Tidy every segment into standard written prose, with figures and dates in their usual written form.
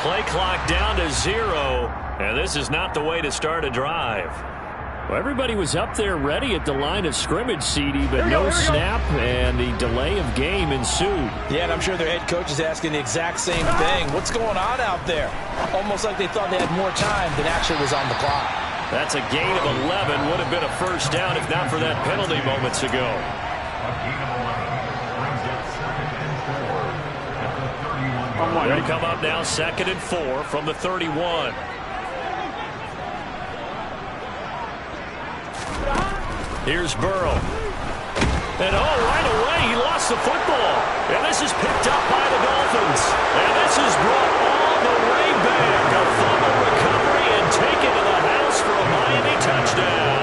Play clock down to 0, and this is not the way to start a drive. Well, everybody was up there ready at the line of scrimmage, CD, but no snap, and the delay of game ensued. Yeah, and I'm sure their head coach is asking the exact same thing. What's going on out there? Almost like they thought they had more time than actually was on the clock. That's a gain of 11. Would have been a first down if not for that penalty moments ago. They'll come up now 2nd and 4 from the 31. Here's Burrow. And right away he lost the football. And this is picked up by the Dolphins. And this is brought all the way back. A fumble recovery and taken to the house for a Miami touchdown.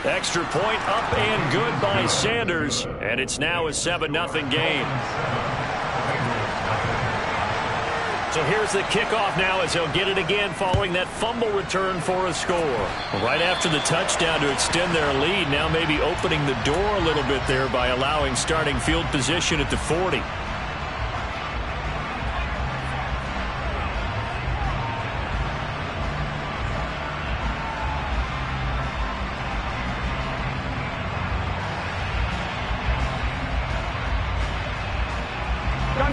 Extra point up and good by Sanders. And it's now a 7-0 game. So here's the kickoff now as they'll get it again following that fumble return for a score. Right after the touchdown to extend their lead, now maybe opening the door a little bit there by allowing starting field position at the 40.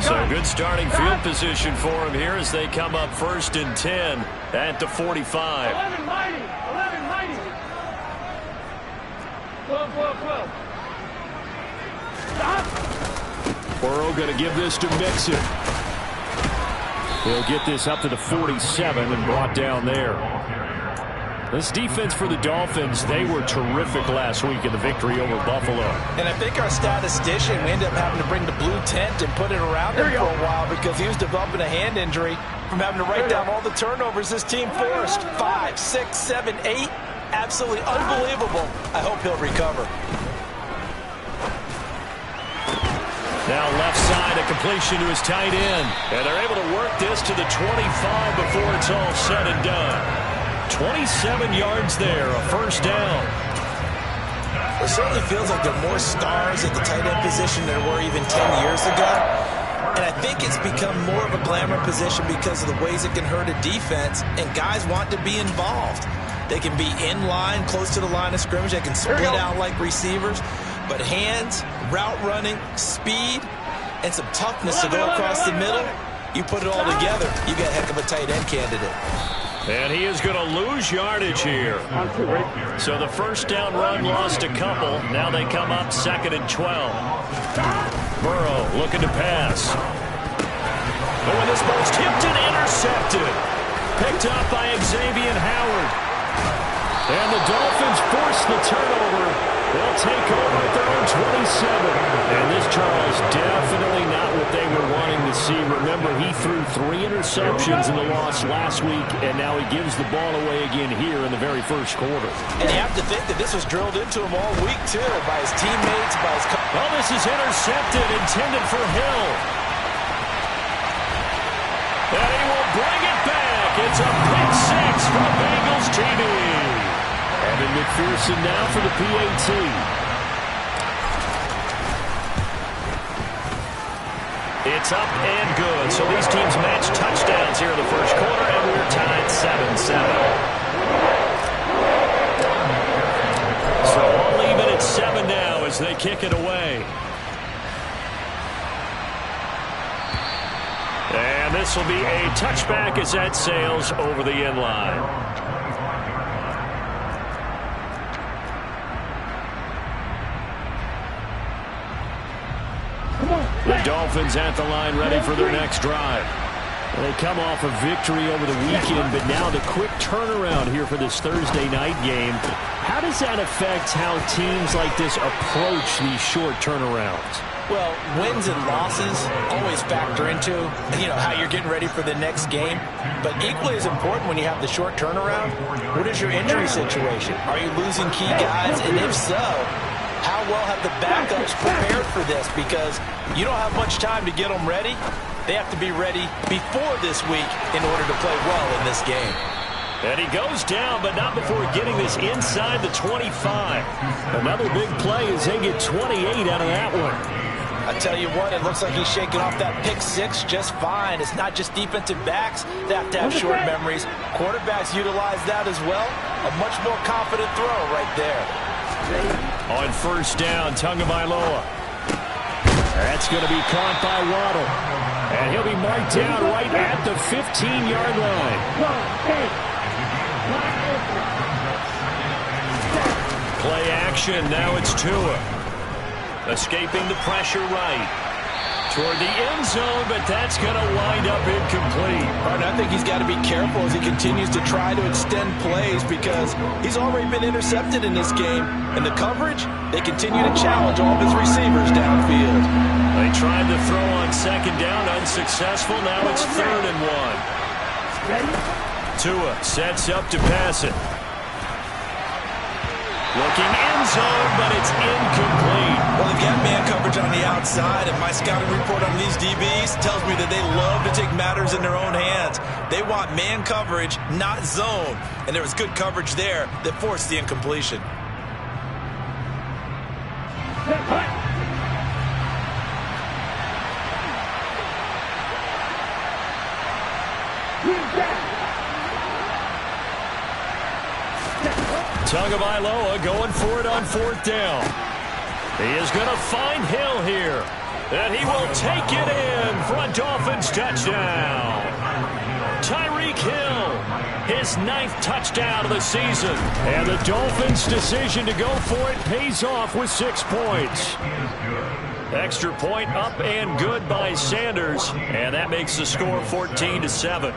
So good starting field position for him here as they come up 1st and 10 at the 45. 11 mighty. 11 mighty. 12. Stop. Burrow going to give this to Mixon. He'll get this up to the 47 and brought down there. This defense for the Dolphins, they were terrific last week in the victory over Buffalo. And I think our statistician, we ended up having to bring the blue tent and put it around him for a while because he was developing a hand injury from having to write down all the turnovers this team forced. 5, 6, 7, 8. Absolutely unbelievable. I hope he'll recover. Now left side, a completion to his tight end. And they're able to work this to the 25 before it's all said and done. 27 yards there, a first down. It certainly feels like there are more stars at the tight end position than there were even 10 years ago. And I think it's become more of a glamour position because of the ways it can hurt a defense, and guys want to be involved. They can be in line, close to the line of scrimmage. They can split out like receivers. But hands, route running, speed, and some toughness to go across the middle, you put it all together, you got a heck of a tight end candidate. And he is going to lose yardage here. So the first down run lost a couple. Now they come up 2nd and 12. Burrow looking to pass. Oh, and this ball's tipped and intercepted. Picked up by Xavier Howard. And the Dolphins force the turnover. They'll take over at their own 27. And this, Charles, definitely not what they were wanting to see. Remember, he threw 3 interceptions in the loss last week, and now he gives the ball away again here in the very first quarter. And you have to think that this was drilled into him all week, too, by his teammates, by his coach. Well, this is intercepted, intended for Hill. And he will bring it back. It's a pick 6 from Bengals TV. Evan McPherson now for the PAT. It's up and good. So these teams match touchdowns here in the first quarter, and we're tied 7-7. So all even at 7 now as they kick it away. And this will be a touchback as that sails over the end line. The Dolphins at the line ready for their next drive. They come off a victory over the weekend, but now the quick turnaround here for this Thursday night game. How does that affect how teams like this approach these short turnarounds? Well, wins and losses always factor into, how you're getting ready for the next game. But equally as important when you have the short turnaround, what is your injury situation? Are you losing key guys? And if so, how well have the backups prepared for this? Because you don't have much time to get them ready. They have to be ready before this week in order to play well in this game. And he goes down, but not before getting this inside the 25. Another big play as they get 28 out of that one. I tell you what, it looks like he's shaking off that pick six just fine. It's not just defensive backs that have to have short memories. Quarterbacks utilize that as well. A much more confident throw right there. On first down, Tagovailoa. That's going to be caught by Waddle. And he'll be marked down right at the 15-yard line. Play action, now it's Tua. Escaping the pressure right. Toward the end zone, but that's going to wind up incomplete. And I think he's got to be careful as he continues to try to extend plays because he's already been intercepted in this game. And the coverage, they continue to challenge all of his receivers downfield. They tried to throw on second down, unsuccessful. Now it's 3rd and 1. Tua sets up to pass it. Looking end zone, but it's incomplete. Well, they've got man coverage on the outside, and my scouting report on these DBs tells me that they love to take matters in their own hands. They want man coverage, not zone. And there was good coverage there that forced the incompletion. Tagovailoa going for it on 4th down. He is going to find Hill here. And he will take it in for a Dolphins touchdown. Tyreek Hill, his 9th touchdown of the season. And the Dolphins' decision to go for it pays off with 6 points. Extra point up and good by Sanders. And that makes the score 14-7.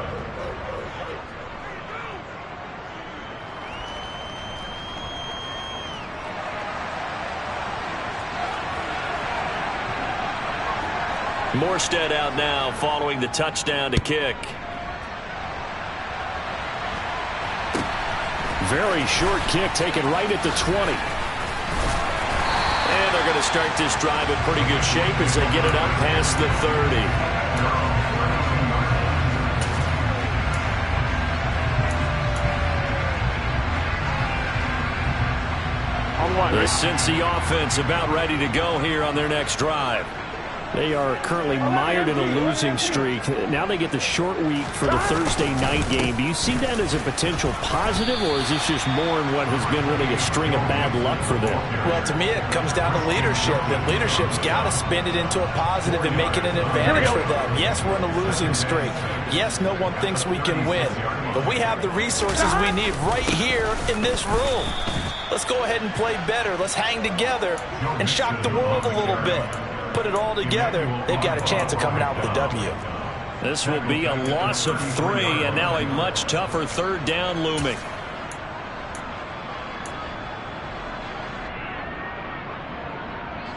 Morstead out now following the touchdown to kick. Very short kick taken right at the 20. And they're going to start this drive in pretty good shape as they get it up past the 30. The Cincy offense about ready to go here on their next drive. They are currently mired in a losing streak. Now they get the short week for the Thursday night game. Do you see that as a potential positive, or is this just more in what has been really a string of bad luck for them? Well, to me, it comes down to leadership, and leadership's got to spin it into a positive and make it an advantage for them. Yes, we're in a losing streak. Yes, no one thinks we can win, but we have the resources we need right here in this room. Let's go ahead and play better. Let's hang together and shock the world a little bit. Put it all together, they've got a chance of coming out with a W. This will be a loss of 3, and now a much tougher 3rd down looming.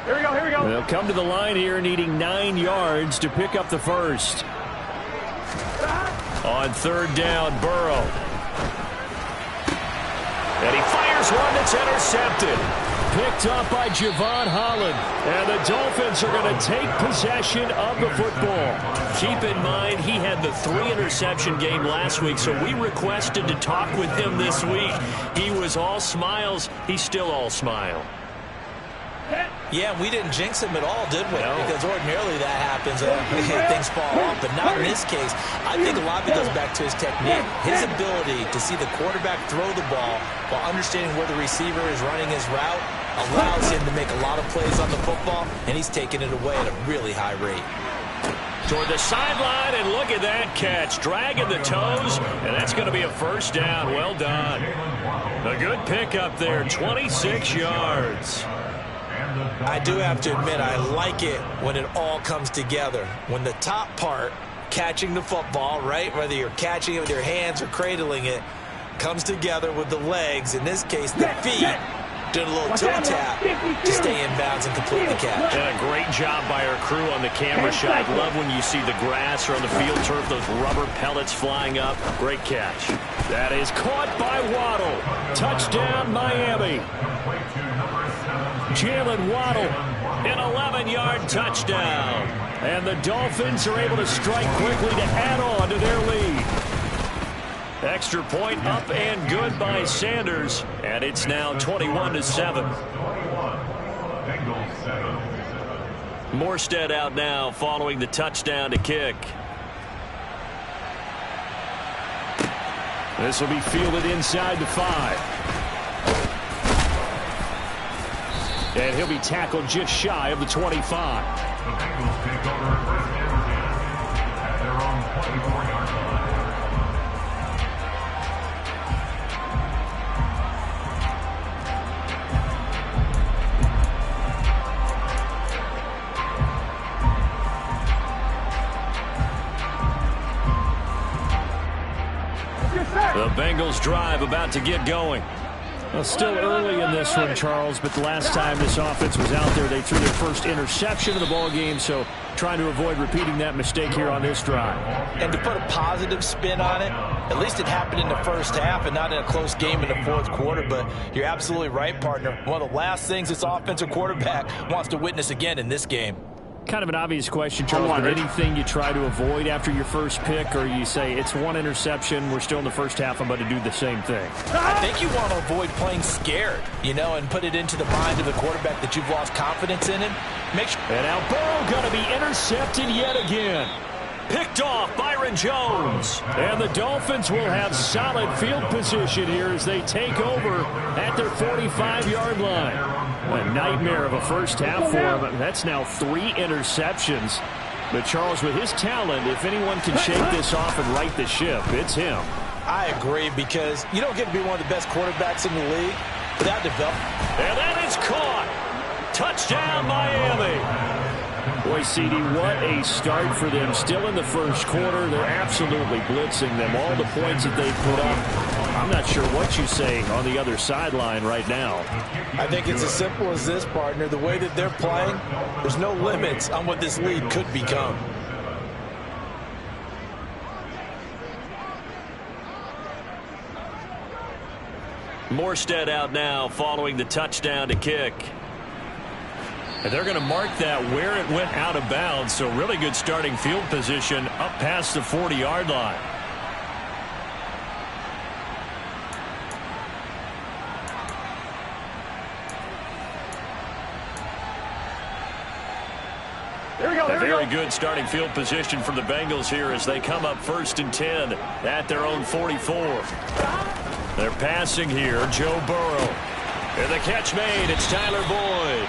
Here we go, here we go. They'll come to the line here needing 9 yards to pick up the first. On 3rd down, Burrow. And he fires one that's intercepted. Picked up by Javon Holland. And the Dolphins are going to take possession of the football. Keep in mind, he had the 3-interception game last week, so we requested to talk with him this week. He was all smiles. He's still all smile. Yeah, we didn't jinx him at all, did we? No. Because ordinarily that happens. Things fall off. But not in this case. I think a lot of it goes back to his technique. His ability to see the quarterback throw the ball while understanding where the receiver is running his route allows him to make a lot of plays on the football, and he's taking it away at a really high rate. Toward the sideline, and look at that catch. Dragging the toes, and that's going to be a first down. Well done. A good pickup there, 26 yards. I do have to admit, I like it when it all comes together. When the top part, catching the football, right, whether you're catching it with your hands or cradling it, comes together with the legs, in this case the feet, doing a little toe tap to stay in bounds and complete the catch. And a great job by our crew on the camera shot. Love when you see the grass or on the field turf, those rubber pellets flying up. Great catch. That is caught by Waddle. Touchdown, Miami. Jalen Waddle, an 11-yard touchdown. And the Dolphins are able to strike quickly to add on to their lead. Extra point up and good by Sanders, and it's now 21-7. Morstead out now following the touchdown to kick. This will be fielded inside the 5. And he'll be tackled just shy of the 25. The Bengals take over first and 10 at their own 24-yard line. The Bengals drive about to get going. Well, still early in this one, Charles, but the last time this offense was out there, they threw their first interception of the ball game, so trying to avoid repeating that mistake here on this drive. And to put a positive spin on it, at least it happened in the first half and not in a close game in the fourth quarter, but you're absolutely right, partner. One of the last things this offensive quarterback wants to witness again in this game. Kind of an obvious question, Charles, but anything you try to avoid after your first pick, or you say it's one interception, we're still in the first half, I'm about to do the same thing? I think you want to avoid playing scared, and put it into the mind of the quarterback that you've lost confidence in him. Make sure. And now Burrow going to be intercepted yet again. Picked off Byron Jones. And the Dolphins will have solid field position here as they take over at their 45-yard line. A nightmare of a first half for him. That's now 3 interceptions. But Charles, with his talent, if anyone can shake this off and right the ship, it's him. I agree, because you don't get to be one of the best quarterbacks in the league without development. And that is caught. Touchdown, Miami. Boy, CD, what a start for them. Still in the first quarter, they're absolutely blitzing them. All the points that they put up, I'm not sure what you say on the other sideline right now. I think it's as simple as this, partner. The way that they're playing, there's no limits on what this lead could become. Morstead out now following the touchdown to kick. And they're going to mark that where it went out of bounds, so really good starting field position up past the 40-yard line. A very good starting field position for the Bengals here as they come up 1st and 10 at their own 44. They're passing here, Joe Burrow. And the catch made, it's Tyler Boyd.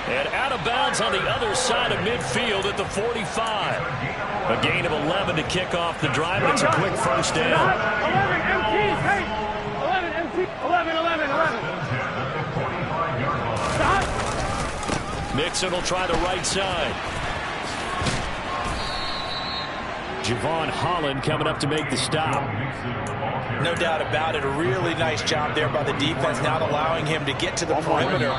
And out of bounds on the other side of midfield at the 45. A gain of 11 to kick off the drive, and it's a quick first down. 11 MTs, hey! 11 MTs, 11. Stop! Mixon will try the right side. Javon Holland coming up to make the stop. No doubt about it. A really nice job there by the defense, not allowing him to get to the perimeter.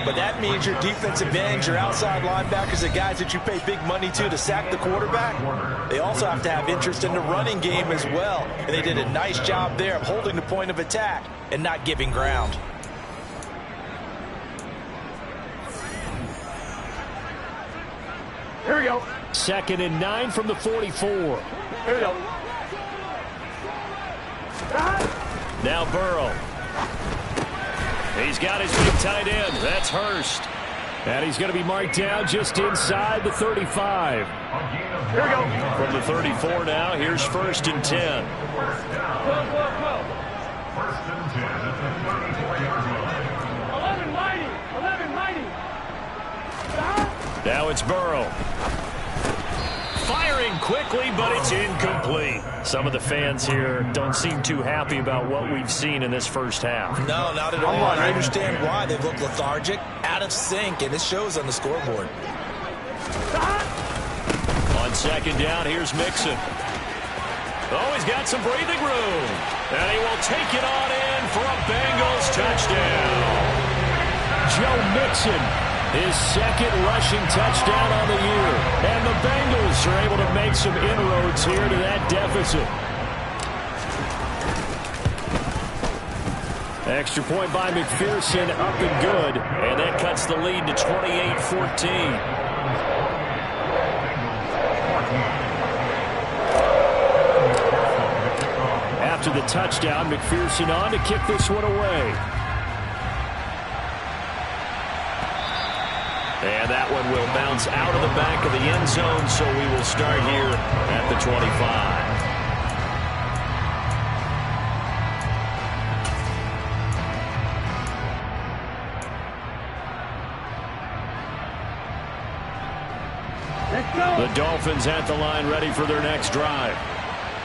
But that means your defensive ends, your outside linebackers, the guys that you pay big money to sack the quarterback, they also have to have interest in the running game as well. And they did a nice job there of holding the point of attack and not giving ground. Here we go. 2nd and 9 from the 44. Here we go. Now Burrow. He's got his big tight end. That's Hurst. And he's going to be marked down just inside the 35. Here we go. From the 34 now, here's 1st and 10. 1st and 10 at the 34-yard line. 11 mighty. 11 mighty. Now it's Burrow. Firing quickly, but it's incomplete. Some of the fans here don't seem too happy about what we've seen in this first half. No, not at all. I understand why. They've looked lethargic, out of sync, and it shows on the scoreboard. On 2nd down, here's Mixon. Oh, he's got some breathing room. And he will take it on in for a Bengals touchdown. Joe Mixon, his 2nd rushing touchdown on the year. And the Bengals are able to make some inroads here to that deficit. Extra point by McPherson, up and good. And that cuts the lead to 28-14. after the touchdown. McPherson on to kick this one away. And that one will bounce out of the back of the end zone, so we will start here at the 25. The Dolphins at the line, ready for their next drive.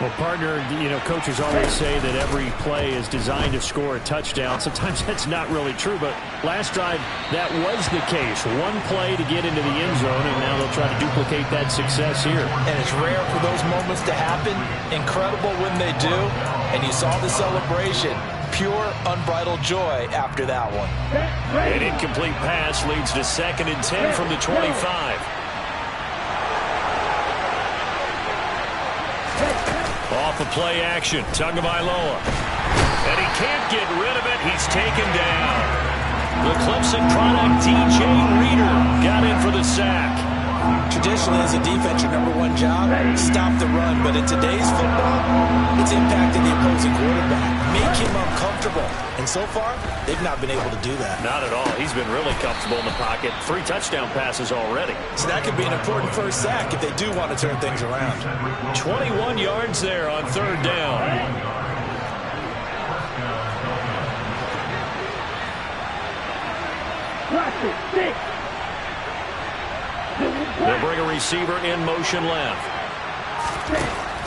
Well, partner, coaches always say that every play is designed to score a touchdown. Sometimes that's not really true, but last drive, that was the case. One play to get into the end zone, and now they'll try to duplicate that success here. And it's rare for those moments to happen. Incredible when they do. And you saw the celebration. Pure, unbridled joy after that one. An incomplete pass leads to 2nd and 10 from the 25. Off of play action, Tagovailoa. And he can't get rid of it. He's taken down. The Clemson product, DJ Reader, got in for the sack. Traditionally, as a defense, your #1 job, stop the run. But in today's football, it's impacting the opposing quarterback. Make him uncomfortable. And so far, they've not been able to do that. Not at all. He's been really comfortable in the pocket. 3 touchdown passes already. So that could be an important first sack if they do want to turn things around. 21 yards there on 3rd down. They'll bring a receiver in motion left.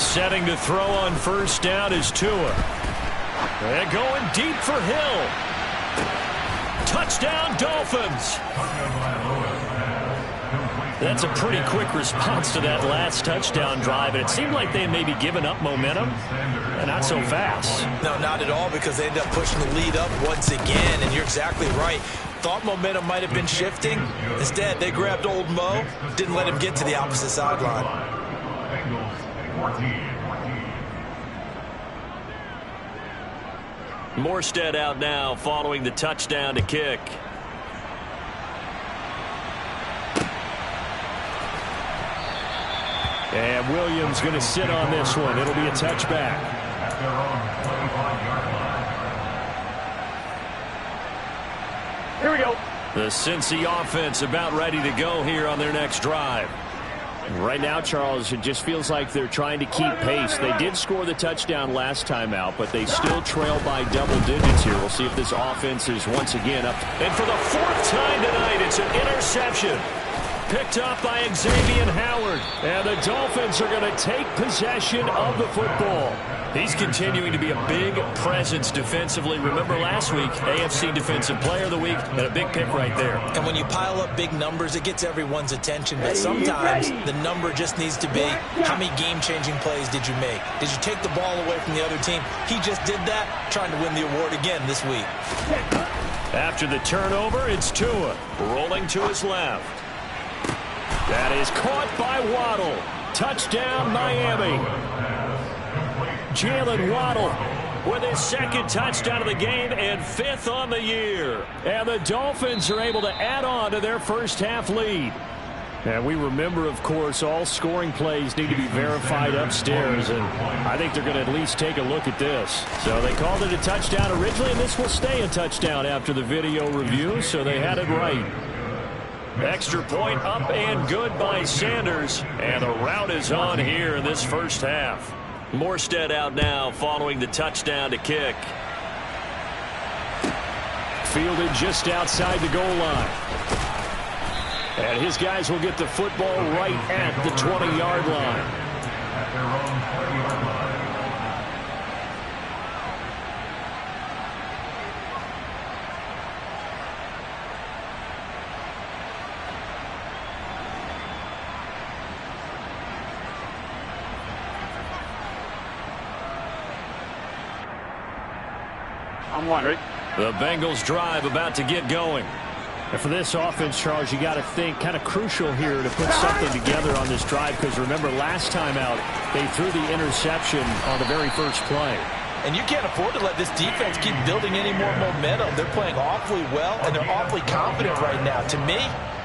Setting to throw on 1st down is Tua. They're going deep for Hill. Touchdown, Dolphins. That's a pretty quick response to that last touchdown drive, and it seemed like they had maybe given up momentum. Not so fast. No, not at all, because they ended up pushing the lead up once again, and you're exactly right. Thought momentum might have been shifting. Instead, they grabbed old Mo, didn't let him get to the opposite sideline. Morstead out now following the touchdown to kick. And Williams going to sit on this one. It'll be a touchback. Here we go. The Cincy offense about ready to go here on their next drive. Right now, Charles, it just feels like they're trying to keep pace. They did score the touchdown last time out, but they still trail by double digits here. We'll see if this offense is once again up. And for the 4th time tonight, it's an interception. Picked up by Xavier Howard. And the Dolphins are going to take possession of the football. He's continuing to be a big presence defensively. Remember last week, AFC Defensive Player of the Week, and a big pick right there. And when you pile up big numbers, it gets everyone's attention. But sometimes the number just needs to be, how many game-changing plays did you make? Did you take the ball away from the other team? He just did that, trying to win the award again this week. After the turnover, it's Tua rolling to his left. That is caught by Waddle. Touchdown, Miami. Jalen Waddle with his 2nd touchdown of the game and 5th on the year. And the Dolphins are able to add on to their first half lead. And we remember, of course, all scoring plays need to be verified upstairs, and I think they're going to at least take a look at this. So they called it a touchdown originally, and this will stay a touchdown after the video review, so they had it right. Extra point up and good by Sanders, and the route is on here in this first half. Morstead out now following the touchdown to kick. Fielded just outside the goal line. And his guys will get the football right at the 20-yard line. At their own 20-yard line. I'm wondering. The Bengals drive about to get going. And for this offense, Charles, you got to think kind of crucial here to put something together on this drive, because remember last time out they threw the interception on the very first play. And you can't afford to let this defense keep building any more momentum. They're playing awfully well, and they're awfully confident right now. To me,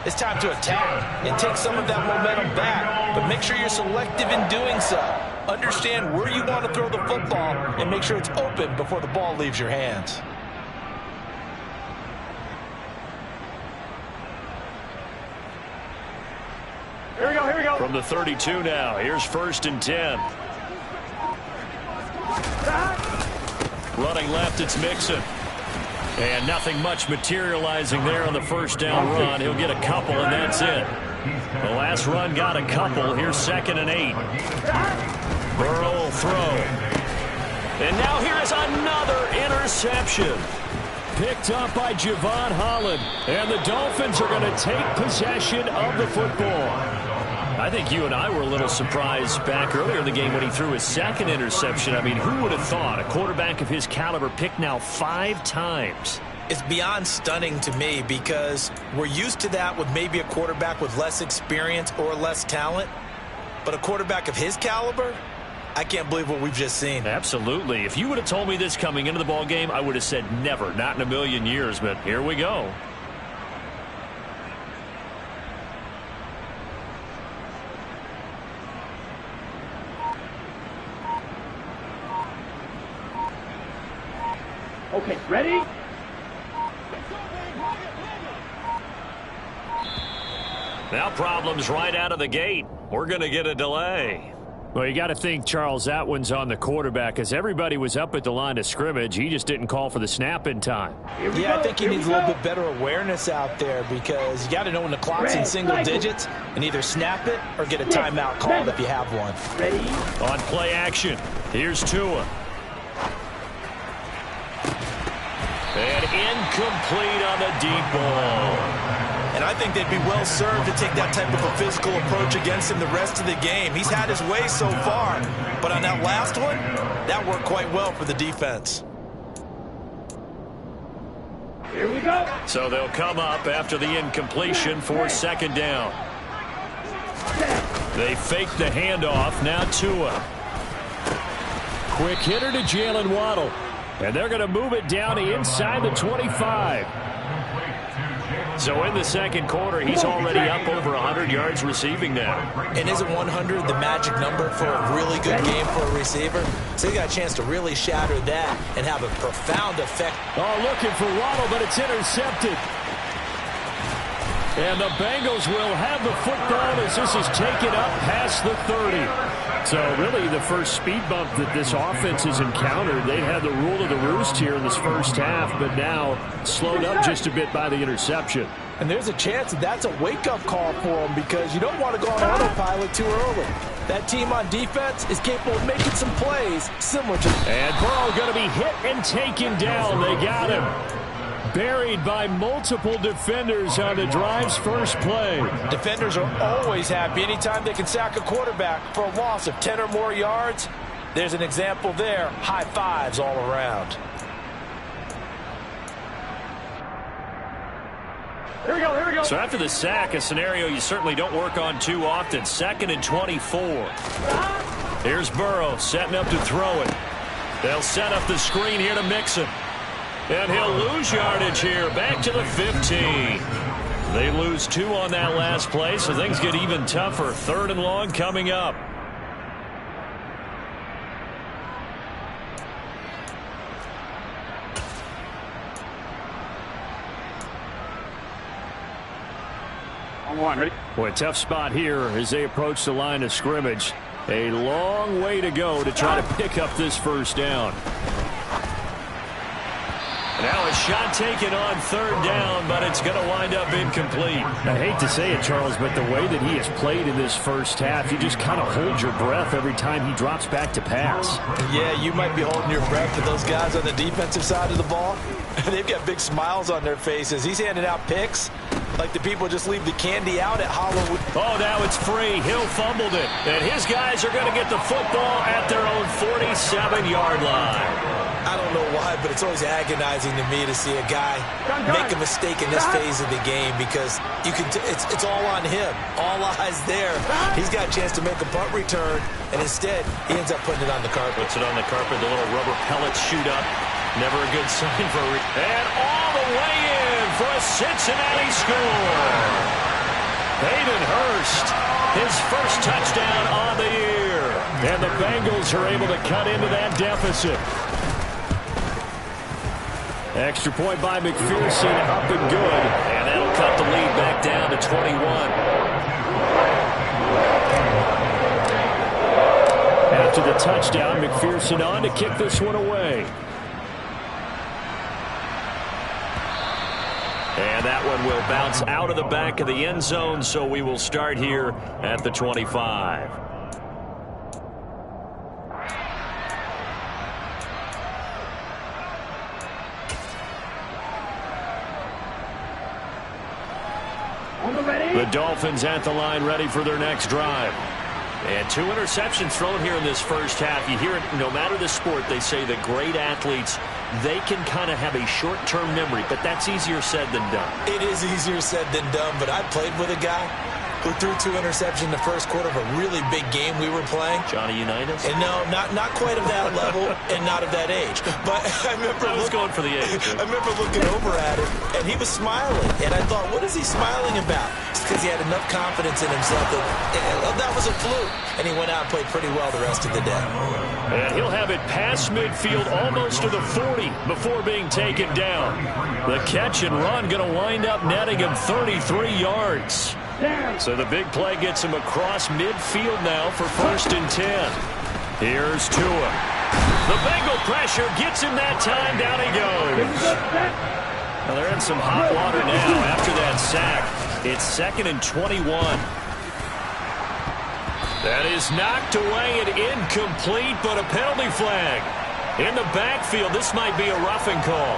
it's time to attack and take some of that momentum back, but make sure you're selective in doing so. Understand where you want to throw the football and make sure it's open before the ball leaves your hands. Here we go, here we go. From the 32 now, here's 1st and 10. Running left, it's Mixon. And nothing much materializing there on the 1st down run. He'll get a couple, and that's it. The last run got a couple. Here's 2nd and 8. Burrow will throw. And now here's another interception. Picked up by Javon Holland. And the Dolphins are going to take possession of the football. I think you and I were a little surprised back earlier in the game when he threw his 2nd interception. I mean, who would have thought a quarterback of his caliber picked now 5 times? It's beyond stunning to me because we're used to that with maybe a quarterback with less experience or less talent. But a quarterback of his caliber, I can't believe what we've just seen. Absolutely. If you would have told me this coming into the ball game, I would have said never, not in a million years. But here we go. Okay, ready? Now problems right out of the gate. We're going to get a delay. Well, you got to think, Charles, that one's on the quarterback as everybody was up at the line of scrimmage. He just didn't call for the snap in time. Yeah, I think he needs a little bit better awareness out there because you got to know when the clock's in single digits and either snap it or get a timeout called if you have one. Ready? On play action, here's Tua. And incomplete on the deep ball. And I think they'd be well served to take that type of a physical approach against him the rest of the game. He's had his way so far, but on that last one, that worked quite well for the defense. Here we go. So they'll come up after the incompletion for 2nd down. They fake the handoff. Now Tua. Quick hitter to Jalen Waddle. And they're going to move it down to inside the 25. So in the 2nd quarter, he's already up over 100 yards receiving now. And isn't 100 the magic number for a really good game for a receiver? So he got a chance to really shatter that and have a profound effect. Oh, looking for Waddle, but it's intercepted. And the Bengals will have the football as this is taken up past the 30. So really the first speed bump that this offense has encountered. They had the rule of the roost here in this first half, but now slowed up just a bit by the interception. And there's a chance that that's a wake-up call for them because you don't want to go on autopilot too early. That team on defense is capable of making some plays similar to... And Burrow going to be hit and taken down. They got him. Buried by multiple defenders on the drive's first play. Defenders are always happy anytime they can sack a quarterback for a loss of 10 or more yards. There's an example there. High fives all around. Here we go, here we go. So after the sack, a scenario you certainly don't work on too often. 2nd and 24. Here's Burrow setting up to throw it. They'll set up the screen here to Mixon. And he'll lose yardage here, back to the 15. They lose 2 on that last play, so things get even tougher. 3rd and long coming up. On one, ready? Boy, tough spot here as they approach the line of scrimmage. A long way to go to try to pick up this first down. Now a shot taken on 3rd down, but it's going to wind up incomplete. I hate to say it, Charles, but the way that he has played in this first half, you just kind of hold your breath every time he drops back to pass. Yeah, you might be holding your breath, but those guys on the defensive side of the ball, they've got big smiles on their faces. He's handing out picks like the people just leave the candy out at Halloween. Oh, now it's free. Hill fumbled it. And his guys are going to get the football at their own 47-yard line. I don't know why, but it's always agonizing to me to see a guy make a mistake in this phase of the game because you can. It's all on him. All eyes there. He's got a chance to make a punt return, and instead he ends up putting it on the carpet. Puts it on the carpet. The little rubber pellets shoot up. Never a good sign for a and all the way in for a Cincinnati score. Hayden Hurst, his first touchdown on the year. And the Bengals are able to cut into that deficit. Extra point by McPherson, up and good. And that'll cut the lead back down to 21. After the touchdown, McPherson on to kick this one away. And that one will bounce out of the back of the end zone, so we will start here at the 25. The Dolphins at the line, ready for their next drive. And 2 interceptions thrown here in this first half. You hear it no matter the sport. They say the great athletes, they can kind of have a short-term memory, but that's easier said than done. It is easier said than done, but I played with a guy who threw 2 interceptions in the first quarter of a really big game we were playing. Johnny Unitas? And no, not quite of that level and not of that age. But I remember I was going for the age. I remember looking over at him, and he was smiling. And I thought, what is he smiling about? It's because he had enough confidence in himself that was a fluke. And he went out and played pretty well the rest of the day. And he'll have it past midfield almost to the 40 before being taken down. The catch and run going to wind up netting him 33 yards. So the big play gets him across midfield now for 1st and 10. Here's Tua. The Bengal pressure gets him that time. Down he goes. Well, they're in some hot water now after that sack. It's 2nd and 21. That is knocked away and incomplete, but a penalty flag. In the backfield, this might be a roughing call.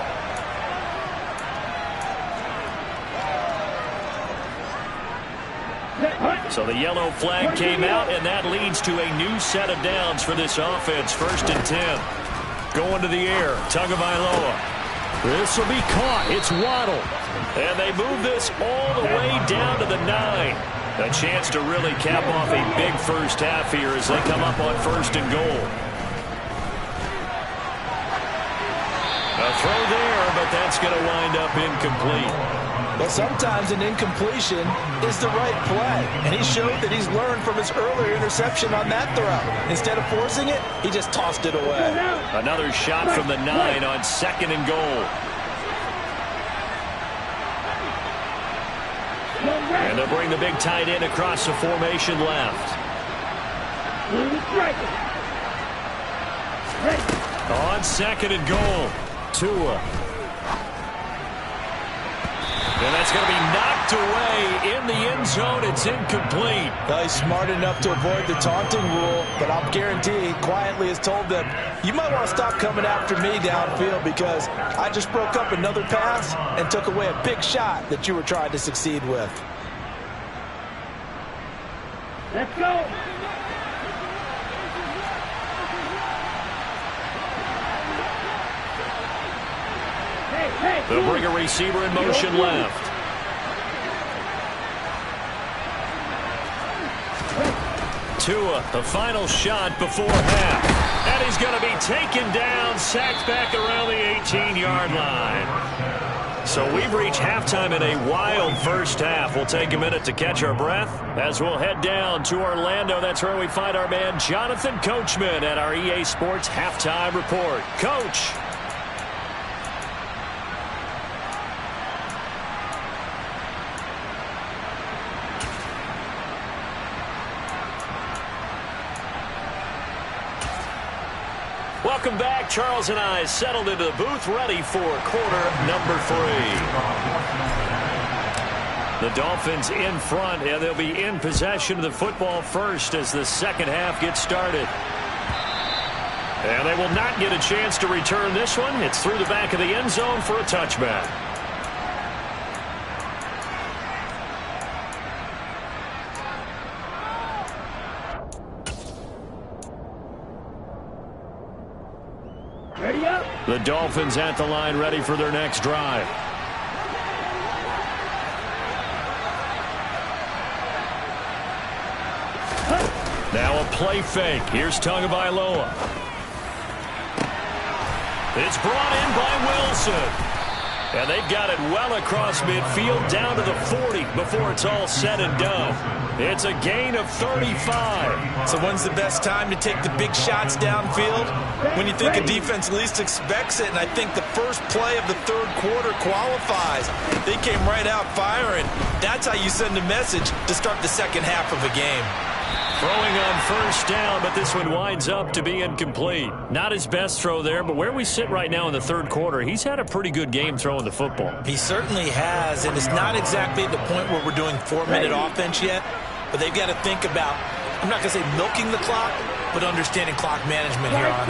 So the yellow flag came out, and that leads to a new set of downs for this offense. 1st and 10. Going to the air. Tagovailoa. This will be caught. It's Waddle. And they move this all the way down to the 9. A chance to really cap off a big first half here as they come up on 1st and goal. A throw there, but that's going to wind up incomplete. But sometimes an incompletion is the right play. And he showed that he's learned from his earlier interception on that throw. Instead of forcing it, he just tossed it away. Another shot from the 9 on 2nd and goal. And they'll bring the big tight end across the formation left. On 2nd and goal. Tua. And that's going to be knocked away in the end zone. It's incomplete. He's smart enough to avoid the taunting rule, but I'll guarantee he quietly has told them, you might want to stop coming after me downfield because I just broke up another pass and took away a big shot that you were trying to succeed with. Let's go. They'll bring a receiver in motion left. Tua, the final shot before half. And he's going to be taken down, sacked back around the 18-yard line. So we've reached halftime in a wild first half. We'll take a minute to catch our breath as we'll head down to Orlando. That's where we find our man Jonathan Coachman at our EA Sports Halftime Report. Coach. Welcome back. Charles and I settled into the booth, ready for quarter number 3. The Dolphins in front, and they'll be in possession of the football first as the second half gets started. And they will not get a chance to return this one. It's through the back of the end zone for a touchback. Ready up. The Dolphins at the line, ready for their next drive. Now a play fake. Here's Tagovailoa. It's brought in by Wilson. And they've got it well across midfield down to the 40 before it's all said and done. It's a gain of 35. So when's the best time to take the big shots downfield? When you think a defense least expects it, and I think the first play of the third quarter qualifies. They came right out firing. That's how you send a message to start the second half of a game. Throwing on first down, but this one winds up to be incomplete. Not his best throw there, but where we sit right now in the third quarter, he's had a pretty good game throwing the football. He certainly has, and it's not exactly at the point where we're doing 4-minute offense yet, but they've got to think about, I'm not going to say milking the clock, but understanding clock management here on out.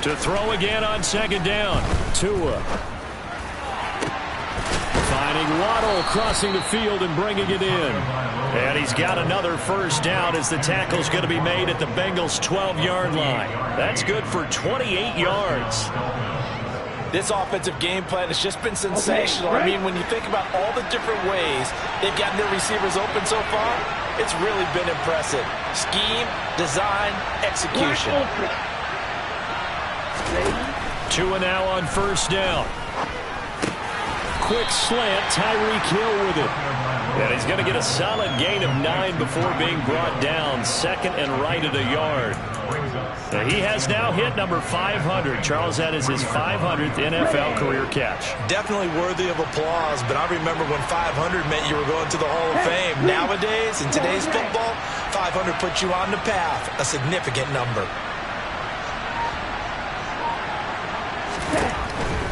To throw again on second down. Tua. Finding Waddle crossing the field and bringing it in. And he's got another first down as the tackle's going to be made at the Bengals' 12-yard line. That's good for 28 yards. This offensive game plan has just been sensational. I mean, when you think about all the different ways they've gotten their receivers open so far, it's really been impressive. Scheme, design, execution. Tua now on first down. Quick slant, Tyreek Hill with it. And he's going to get a solid gain of 9 before being brought down. Second and right at a yard. Now he has now hit number 500. Charles, that is his 500th NFL career catch. Definitely worthy of applause, but I remember when 500 meant you were going to the Hall of Fame. Nowadays, in today's football, 500 puts you on the path, a significant number.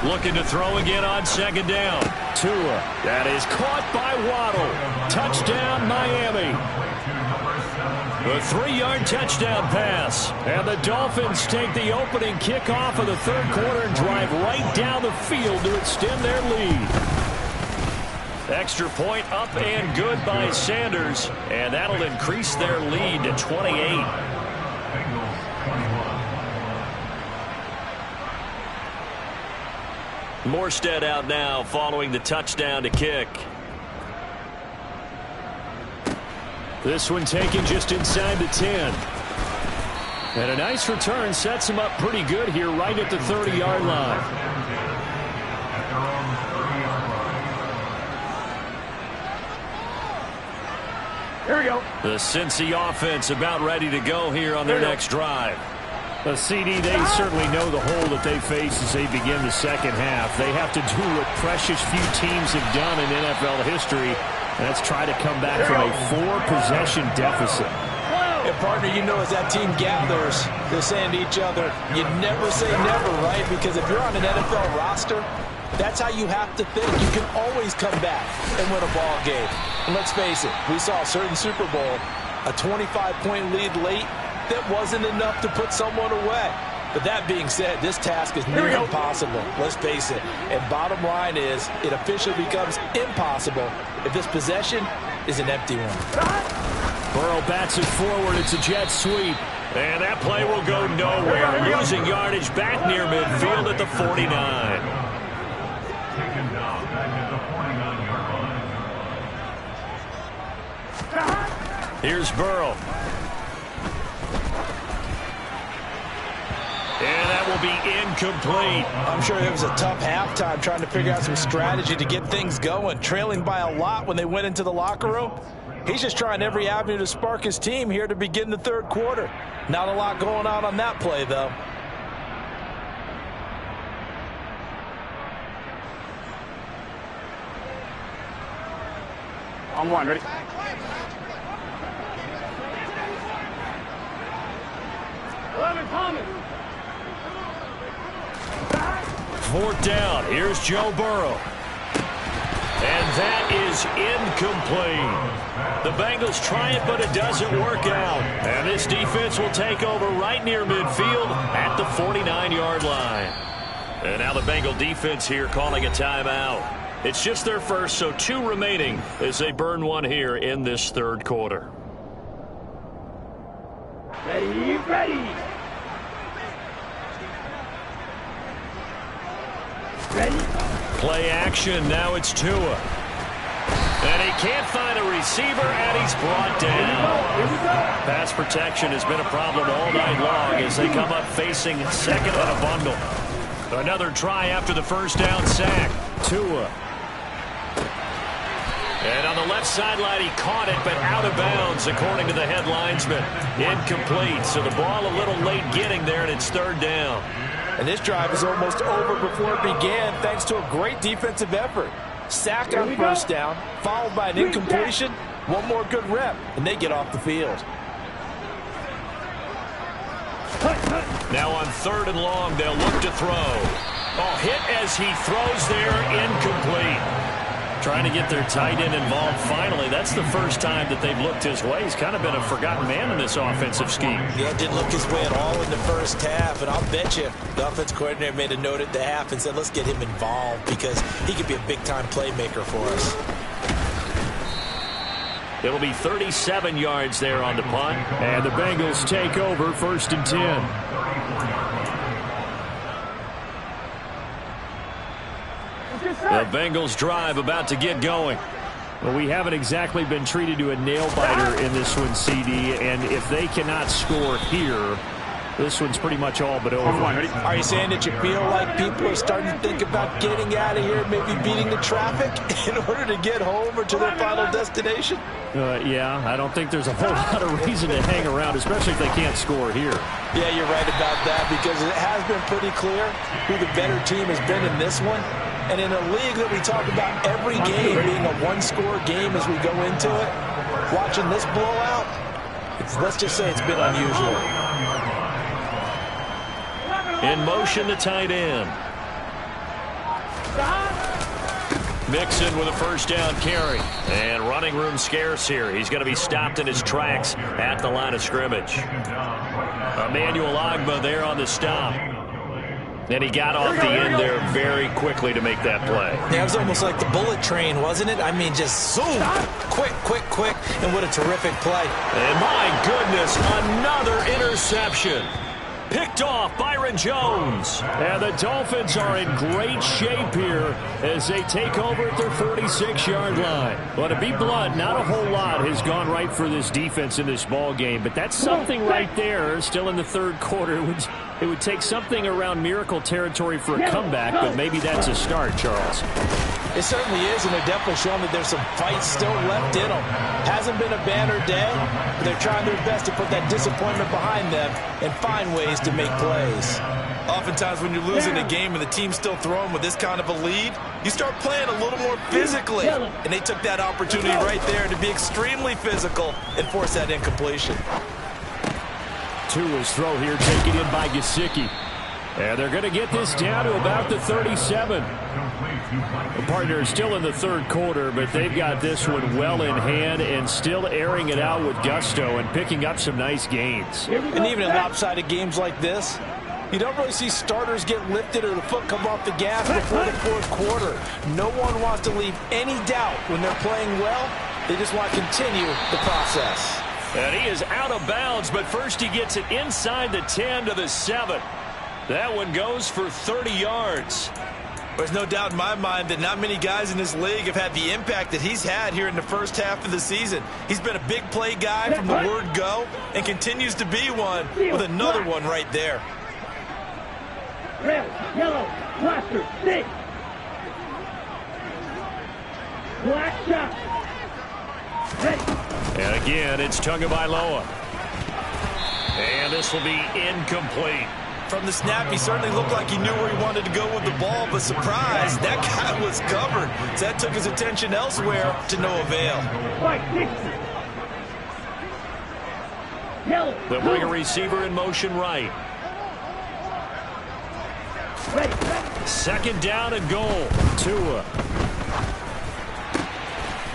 Looking to throw again on second down. Tua. That is caught by Waddle. Touchdown, Miami. The 3-yard touchdown pass. And the Dolphins take the opening kickoff of the third quarter and drive right down the field to extend their lead. Extra point up and good by Sanders. And that'll increase their lead to 28. Morstead out now following the touchdown to kick. This one taken just inside the 10. And a nice return sets him up pretty good here right at the 30-yard line. Here we go. The Cincy offense about ready to go here on their next drive. The CD, they certainly know the hole that they face as they begin the second half. They have to do what precious few teams have done in NFL history, and that's try to come back from a 4-possession deficit. And partner, you know, as that team gathers, they're saying to each other, you never say never, right? Because if you're on an NFL roster, that's how you have to think. You can always come back and win a ball game. And let's face it, we saw a certain Super Bowl, a 25-point lead late, that wasn't enough to put someone away. But that being said, this task is near impossible. Let's face it. And bottom line is, it officially becomes impossible if this possession is an empty one. Burrow bats it forward. It's a jet sweep. And that play will go nowhere. Losing yardage back near midfield at the 49. Taken down back at the 49-yard line. Here's Burrow. And that will be incomplete. I'm sure it was a tough halftime trying to figure out some strategy to get things going. Trailing by a lot when they went into the locker room. He's just trying every avenue to spark his team here to begin the third quarter. Not a lot going on that play, though. On one, ready? Fourth down. Here's Joe Burrow. And that is incomplete. The Bengals try it, but it doesn't work out. And this defense will take over right near midfield at the 49-yard line. And now the Bengal defense here calling a timeout. It's just their first, so 2 remaining as they burn one here in this third quarter. Ready, ready. Ready. Play action. Now it's Tua. And he can't find a receiver, and he's brought down. Pass protection has been a problem all night long as they come up facing second and a bundle. Another try after the first down sack. Tua. And on the left sideline, he caught it, but out of bounds, according to the head linesman. Incomplete, so the ball a little late getting there, and it's third down. And this drive is almost over before it began, thanks to a great defensive effort. Sack on first down, followed by an incompletion. One more good rep, and they get off the field. Now on third and long, they'll look to throw. Oh, hit as he throws there, incomplete. Trying to get their tight end involved finally. That's the first time that they've looked his way. He's kind of been a forgotten man in this offensive scheme. Yeah, didn't look his way at all in the first half, and I'll bet you the offense coordinator made a note at the half and said, let's get him involved because he could be a big-time playmaker for us. It'll be 37 yards there on the punt. And the Bengals take over 1st and 10. The Bengals drive about to get going. Well, we haven't exactly been treated to a nail-biter in this one, CD, and if they cannot score here, this one's pretty much all but over. Are you saying that you feel like people are starting to think about getting out of here, maybe beating the traffic in order to get home or to their final destination? Yeah, I don't think there's a whole lot of reason to hang around, especially if they can't score here. Yeah, you're right about that because it has been pretty clear who the better team has been in this one. And in a league that we talk about every game being a one-score game as we go into it, watching this blowout, let's just say it's been unusual. In motion, the tight end. Mixon with a first down carry. And running room scarce here. He's going to be stopped in his tracks at the line of scrimmage. Emmanuel Ogbah there on the stop. And he got off the end there very quickly to make that play. Yeah, it was almost like the bullet train, wasn't it? I mean, just zoom. Quick, quick, quick. And what a terrific play. And my goodness, another interception. Picked off Byron Jones. And the Dolphins are in great shape here as they take over at their 46-yard line. Well, to be blunt, not a whole lot has gone right for this defense in this ball game, but that's something right there. Still in the third quarter. It would take something around miracle territory for a comeback, but maybe that's a start, Charles. It certainly is, and they're definitely showing that there's some fight still left in them. Hasn't been a banner day, but they're trying their best to put that disappointment behind them and find ways to make plays. Oftentimes when you're losing a game and the team's still throwing with this kind of a lead, you start playing a little more physically. And they took that opportunity right there to be extremely physical and force that incompletion. Tua's throw here taken in by Gesicki. And they're going to get this down to about the 37. The partner is still in the third quarter, but they've got this one well in hand and still airing it out with gusto and picking up some nice gains. And even in lopsided games like this, you don't really see starters get lifted or the foot come off the gas before the fourth quarter. No one wants to leave any doubt when they're playing well. They just want to continue the process. And he is out of bounds, but first he gets it inside the 10 to the 7. That one goes for 30 yards. There's no doubt in my mind that not many guys in this league have had the impact that he's had here in the first half of the season. He's been a big play guy from the word go and continues to be one with another one right there. Red, yellow, plaster, stick. Black shot. Ready. And again, it's Tagovailoa. And this will be incomplete. From the snap, he certainly looked like he knew where he wanted to go with the ball, but surprise, that guy was covered. So that took his attention elsewhere to no avail. They'll bring a receiver in motion right. Second down and goal. Tua.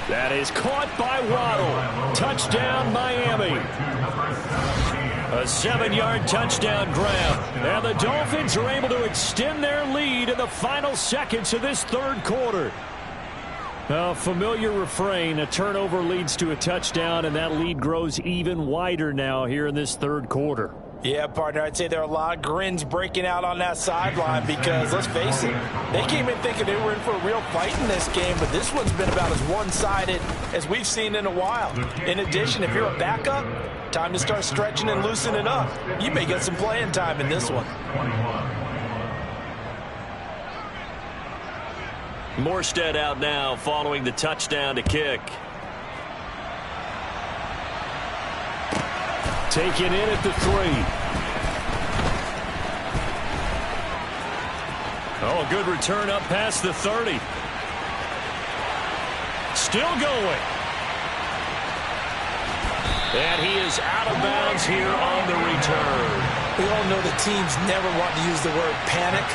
That is caught by Waddle. Touchdown, Miami. A 7-yard touchdown grab. And the Dolphins are able to extend their lead in the final seconds of this third quarter. A familiar refrain, a turnover leads to a touchdown, and that lead grows even wider now here in this third quarter. Yeah, partner, I'd say there are a lot of grins breaking out on that sideline because, let's face it, they came in thinking they were in for a real fight in this game, but this one's been about as one-sided as we've seen in a while. In addition, if you're a backup, time to start stretching and loosening up. You may get some playing time in this one. Morstead out now following the touchdown to kick. Taken in at the 3. Oh, a good return up past the 30. Still going. And he is out of bounds here on the return. We all know the teams never want to use the word panic,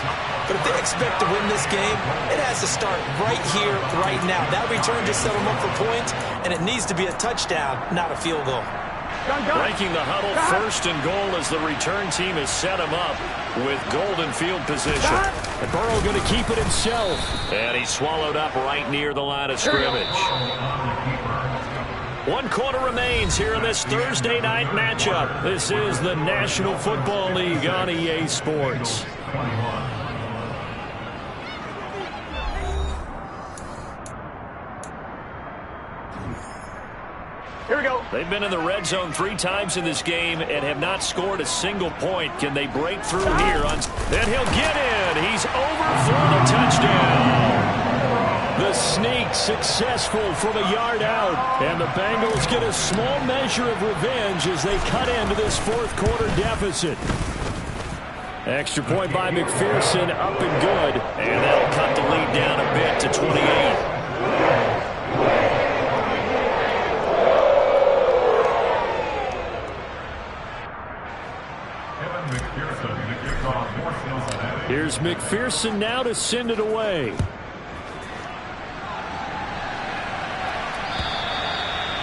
but if they expect to win this game, it has to start right here, right now. That return just set them up for points, and it needs to be a touchdown, not a field goal. Breaking the huddle, first and goal as the return team has set him up with golden field position. And Burrow going to keep it himself. And he's swallowed up right near the line of scrimmage. 1 quarter remains here in this Thursday night matchup. This is the National Football League on EA Sports. Here we go. They've been in the red zone 3 times in this game and have not scored a single point. Can they break through here? Then he'll get in. He's over for the touchdown. The sneak successful from a yard out. And the Bengals get a small measure of revenge as they cut into this 4th quarter deficit. Extra point by McPherson, up and good. And that'll cut the lead down a bit to 28. Here's McPherson now to send it away.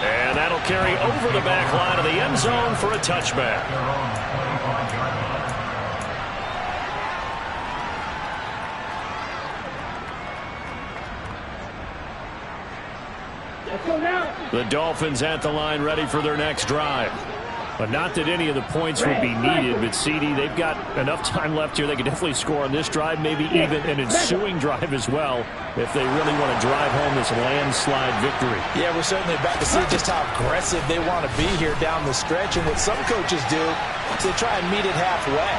And that'll carry over the back line of the end zone for a touchback. Let's go now. The Dolphins at the line ready for their next drive. But not that any of the points would be needed, but CD, they've got enough time left here. They could definitely score on this drive, maybe even an ensuing drive as well, if they really want to drive home this landslide victory. Yeah, we're certainly about to see just how aggressive they want to be here down the stretch. And what some coaches do is they try and meet it halfway,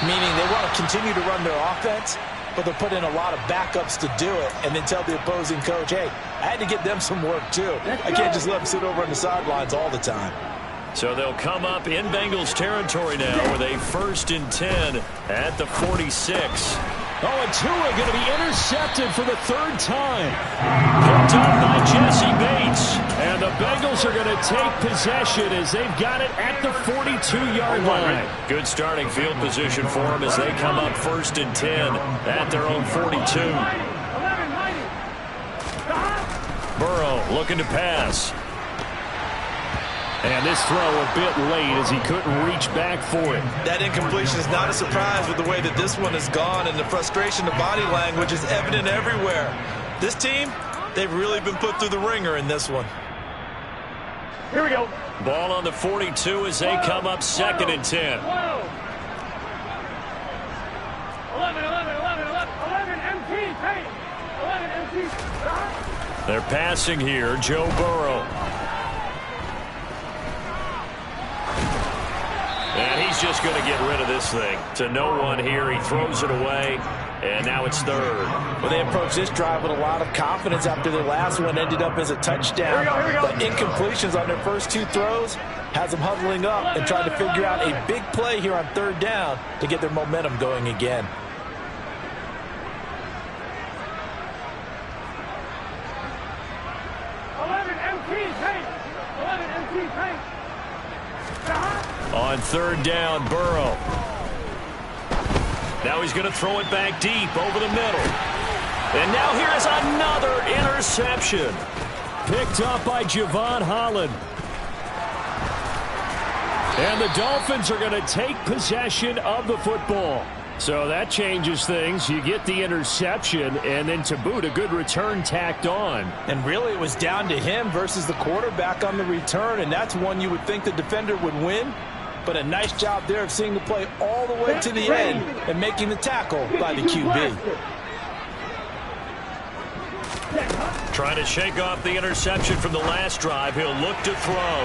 meaning they want to continue to run their offense, but they'll put in a lot of backups to do it and then tell the opposing coach, hey, I had to get them some work too. I can't just let them sit over on the sidelines all the time. So they'll come up in Bengals territory now with a 1st and 10 at the 46. Oh, and Tua going to be intercepted for the 3rd time. Picked up by Jesse Bates. And the Bengals are going to take possession as they've got it at the 42-yard line. Good starting field position for them as they come up 1st and 10 at their own 42. 11-90. Burrow looking to pass. And this throw a bit late as he couldn't reach back for it. That incompletion is not a surprise with the way that this one has gone, and the frustration, the body language is evident everywhere. This team, they've really been put through the ringer in this one. Here we go. Ball on the 42 as they come up 2nd and 10. 11, 11 empty. Hey, 11 empty. They're passing here. Joe Burrow. And he's just going to get rid of this thing. To no one here. He throws it away. And now it's 3rd. Well, they approached this drive with a lot of confidence after their last one ended up as a touchdown. Here we go. But incompletions on their first 2 throws has them huddling up and trying to figure out a big play here on 3rd down to get their momentum going again. On 3rd down, Burrow. Now he's going to throw it back deep over the middle. And now here is another interception. Picked up by Javon Holland. And the Dolphins are going to take possession of the football. So that changes things. You get the interception, and then to boot, a good return tacked on. And really, it was down to him versus the quarterback on the return, and that's one you would think the defender would win. but a nice job there of seeing the play all the way to the end and making the tackle by the QB. Trying to shake off the interception from the last drive. He'll look to throw.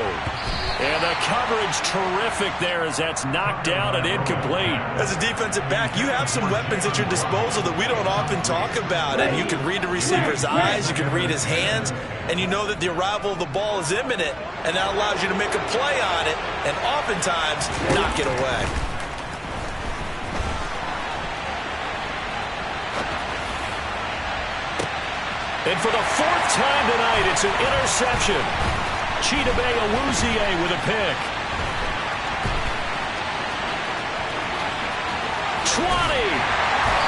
And the coverage terrific there as that's knocked down and incomplete. As a defensive back, you have some weapons at your disposal that we don't often talk about. And you can read the receiver's eyes, you can read his hands, and you know that the arrival of the ball is imminent. And that allows you to make a play on it and oftentimes knock it away. And for the fourth time tonight, it's an interception. Chidobe Awuzie with a pick. 20.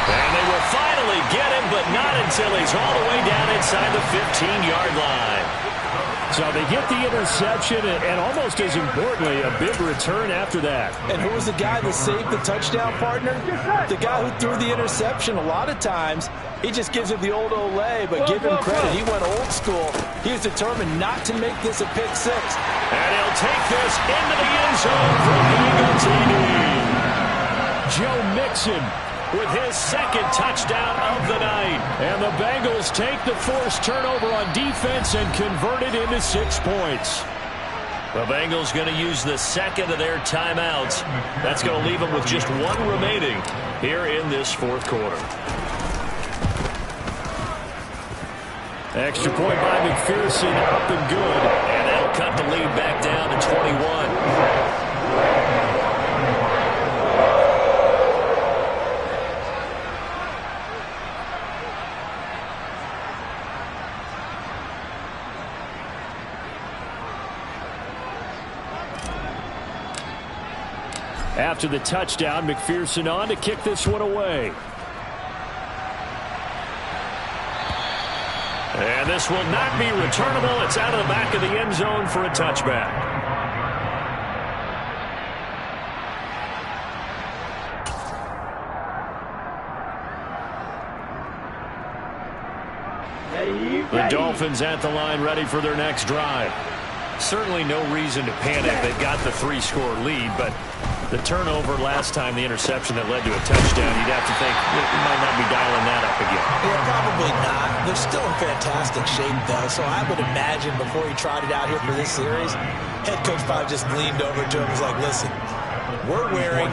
And they will finally get him, but not until he's all the way down inside the 15-yard line. So they get the interception, and almost as importantly, a big return after that. And who was the guy that saved the touchdown, partner? The guy who threw the interception. A lot of times, he just gives it the old Olay, but give him credit. He went old school. He was determined not to make this a pick six. And he'll take this into the end zone for Eagle TD. Joe Mixon with his second touchdown of the night. And the Bengals take the forced turnover on defense and convert it into 6 points. The Bengals going to use the second of their timeouts. That's going to leave them with just one remaining here in this fourth quarter. Extra point by McPherson, up and good. And that'll cut the lead back down to 21. After the touchdown, McPherson on to kick this one away. And this will not be returnable. It's out of the back of the end zone for a touchback. The Dolphins at the line ready for their next drive. Certainly no reason to panic. They've got the 3-score lead, but the turnover last time, the interception that led to a touchdown, you'd have to think you might not be dialing that up again. Yeah, probably not. They're still in fantastic shape, though, so I would imagine before he trotted out here for this series, head coach probably just leaned over to him and was like, listen, we're wearing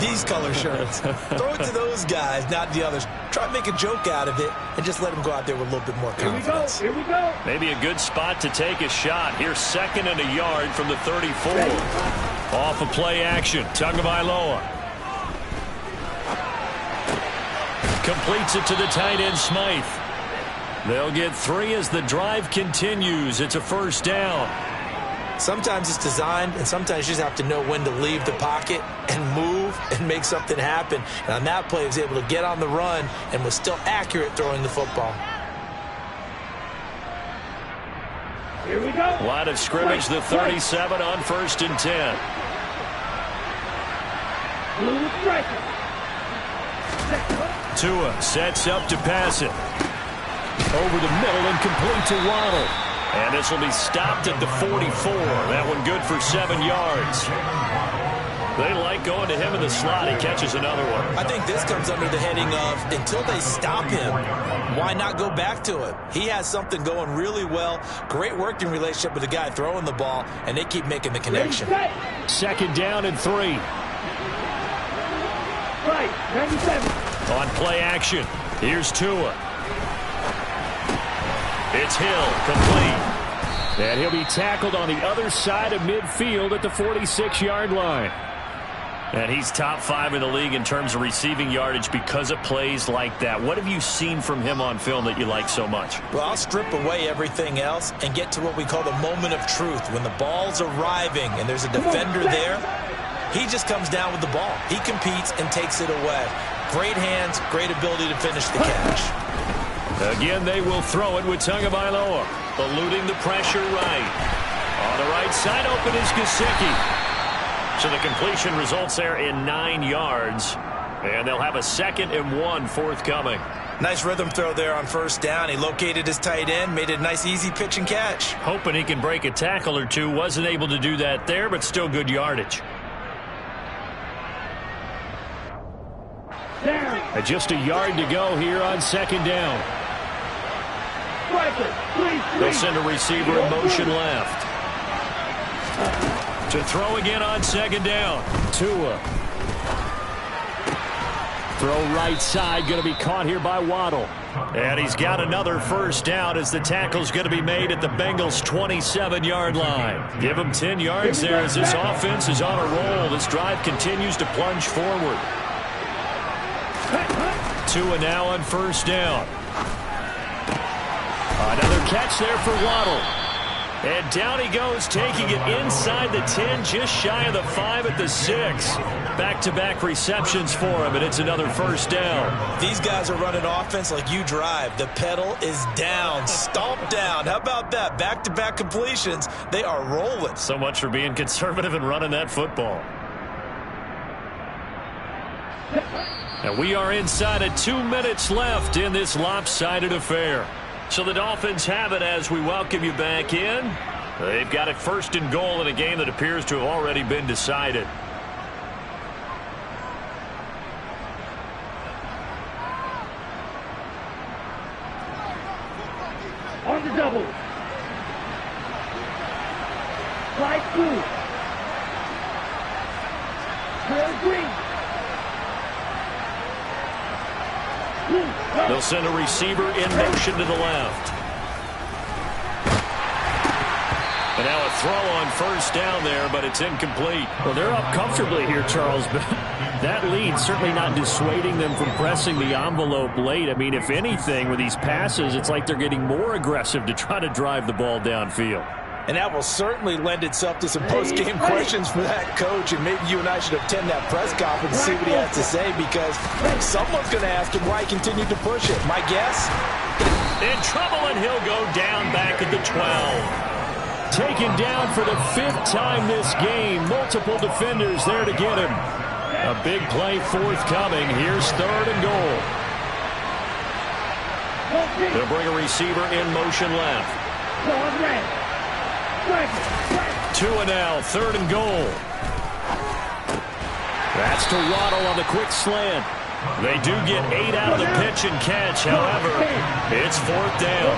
these color shirts. Throw it to those guys, not the others. Try to make a joke out of it and just let them go out there with a little bit more confidence. Here we go. Maybe a good spot to take a shot. Here's 2nd and a yard from the 34. Off of play action. Tagovailoa completes it to the tight end, Smythe. They'll get 3 as the drive continues. It's a first down. Sometimes it's designed, and sometimes you just have to know when to leave the pocket and move and make something happen. And on that play, he was able to get on the run and was still accurate throwing the football. Here we go. Line of scrimmage, the 37 on 1st and 10. Tua sets up to pass it. Over the middle and complete to Waddle. And this will be stopped at the 44. That one good for 7 yards. They like going to him in the slot. He catches another one. I think this comes under the heading of until they stop him, why not go back to it? He has something going really well. Great working relationship with the guy throwing the ball, and they keep making the connection. 2nd down and 3. Right, 97. On play action, here's Tua. It's Hill, complete. And he'll be tackled on the other side of midfield at the 46-yard line. And he's top 5 in the league in terms of receiving yardage because of plays like that. What have you seen from him on film that you like so much? Well, I'll strip away everything else and get to what we call the moment of truth. When the ball's arriving and there's a defender there, he just comes down with the ball. He competes and takes it away. Great hands, great ability to finish the catch. Again, they will throw it with Tagovailoa, eluding the pressure right. On the right side, open is Gesicki. So the completion results there in 9 yards. And they'll have a 2nd and 1 forthcoming. Nice rhythm throw there on 1st down. He located his tight end, made it a nice, easy pitch and catch. Hoping he can break a tackle or two. Wasn't able to do that there, but still good yardage. And just a yard to go here on second down. They'll send a receiver in motion left. To throw again on second down. Tua. Throw right side, going to be caught here by Waddle. And he's got another first down as the tackle's going to be made at the Bengals' 27-yard line. Give him 10 yards there as this offense is on a roll. This drive continues to plunge forward. Tua now on first down. Another catch there for Waddle. And down he goes, taking it inside the 10, just shy of the 5 at the 6. Back-to-back receptions for him, and it's another first down. These guys are running offense like you drive. The pedal is down, stomped down. How about that? Back-to-back completions. They are rolling. So much for being conservative and running that football. And we are inside of 2 minutes left in this lopsided affair. So the Dolphins have it as we welcome you back in. They've got it first and goal in a game that appears to have already been decided. On the double. Slide through. Trail green. They'll send a receiver in motion to the left. And now a throw on first down there, but it's incomplete. Well, they're up comfortably here, Charles, but that lead certainly not dissuading them from pressing the envelope late. I mean, if anything, with these passes, it's like they're getting more aggressive to try to drive the ball downfield. And that will certainly lend itself to some post-game questions for that coach. And maybe you and I should attend that press conference and see what he has to say, because someone's going to ask him why he continued to push it. My guess? In trouble, and he'll go down back at the 12. Taken down for the 5th time this game. Multiple defenders there to get him. A big play forthcoming. Here's third and goal. They'll bring a receiver in motion left. Tua now, third and goal. That's to Waddle on the quick slant. They do get 8 out of the pitch and catch. However, it's fourth down.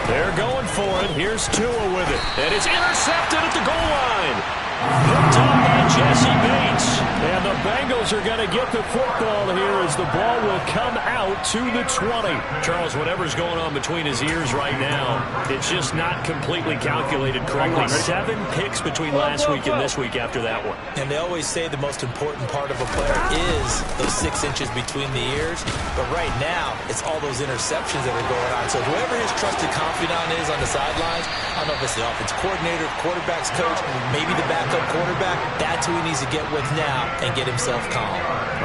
They're going for it. Here's Tua with it. And it's intercepted at the goal line. Picked up by Jesse Bates. And the Bengals are going to get the football here as the ball will come out to the 20. Charles, whatever's going on between his ears right now, it's just not completely calculated correctly. 7 picks between last week and this week after that one. And they always say the most important part of a player is those 6 inches between the ears. But right now, it's all those interceptions that are going on. So whoever his trusted confidant is on the sidelines, I don't know if it's the offense coordinator, quarterback's coach, maybe the backup quarterback, that's who he needs to get with now and get himself calm.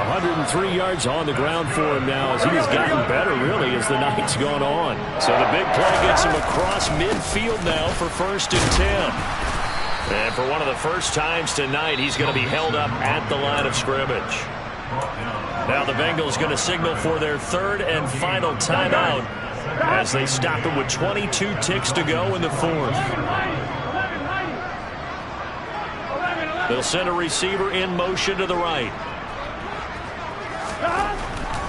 103 yards on the ground for him now as he has gotten better, really, as the night's gone on. So the big play gets him across midfield now for first and 10. And for one of the first times tonight, he's going to be held up at the line of scrimmage. Now the Bengals going to signal for their third and final timeout as they stop him with 22 ticks to go in the fourth. They'll send a receiver in motion to the right.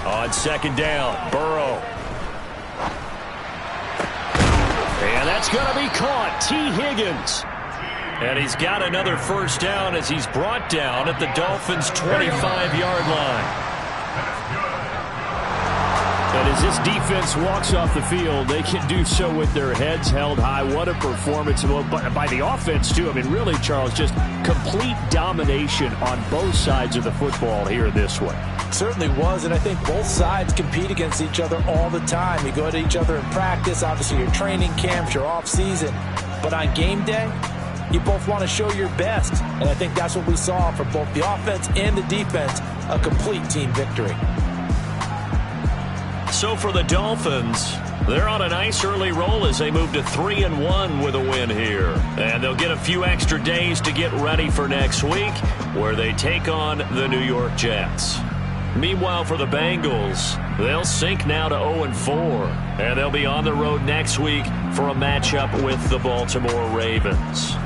On second down, Burrow. And that's going to be caught. T. Higgins. And he's got another first down as he's brought down at the Dolphins' 25-yard line. And as this defense walks off the field, they can do so with their heads held high. What a performance by the offense, too. I mean, really, Charles, just complete domination on both sides of the football here this one. Certainly was, and I think both sides compete against each other all the time. You go at each other in practice, obviously your training camps, your off-season. But on game day, you both want to show your best. And I think that's what we saw from both the offense and the defense, a complete team victory. So for the Dolphins, they're on a nice early roll as they move to 3-1 with a win here. And they'll get a few extra days to get ready for next week, where they take on the New York Jets. Meanwhile, for the Bengals, they'll sink now to 0-4, and they'll be on the road next week for a matchup with the Baltimore Ravens.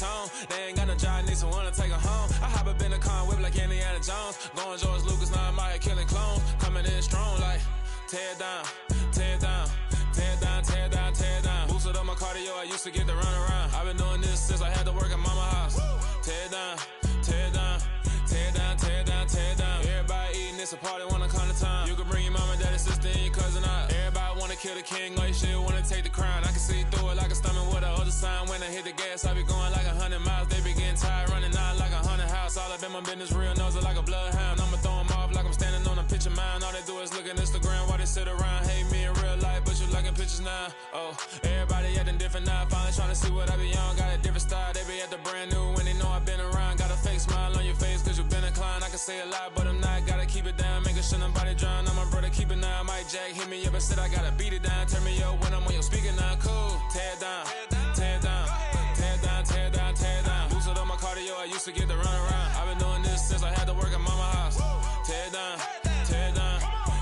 home. They ain't got no job, need someone to take her home. I hop up in the car, whip like Indiana Jones. Going George Lucas, now I'm out here killing clones. Coming in strong like, tear it down, tear it down. Tear it down, tear it down, tear it down. Boosted up my cardio, I used to get to run around. I've been doing this since I had to work at mama house. Tear it down, tear it down, tear it down, tear it down, tear it down. Everybody eating, it's a party, wanna come to time. You can bring your mama, daddy, sister, and your cousin out. Everybody wanna kill the king, like shit, wanna take the crown. I can see through it like a stomach with a other sign. When I hit the gas, I be going like 100 miles. They be getting tired, running out like 100 house. All up in my business, real nose like a bloodhound. I'ma throw 'em off like I'm standing on a picture mound. All they do is look at Instagram while they sit around. Hate me in real life, but you liking pictures now. Oh, everybody acting different now. Finally trying to see what I be on. Got a different style, they be at the brand new when they know I've been around. Got a fake smile on your face cause you been inclined. I can say a lot, but I'm not. Gotta keep it down, making sure nobody drown. I'm my brother, keep it now. Mike Jack hit me up and said I gotta beat it down. Turn me up when I'm on your speaker now. Cool, tear it down, tear it down, tear it down, tear it down, tear it down. Boosted up my cardio, I used to get to run around. I've been doing this since I had to work at mama house. Tear it down, tear it down,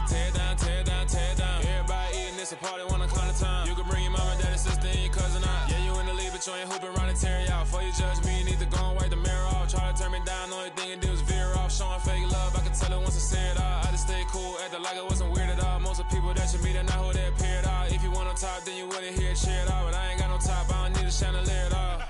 tear it down, tear it down, tear it down. Everybody eating, it's a party, wanna come to time. You can bring your mama, daddy, sister, and your cousin out. Yeah, you in the league, but you ain't hooping around and tear out. Before you judge me, you need to go and wipe the mirror off. Try to turn me down, the only thing you do is veer off. Showing fake love, I can tell it once I see it all. I just stay cool, acting like it wasn't weird at all. Most of the people that you meet are not who they appear at all. If you want on top, then you wouldn't hear it cheer at all. But I ain't got no top, I don't need a chandelier at all.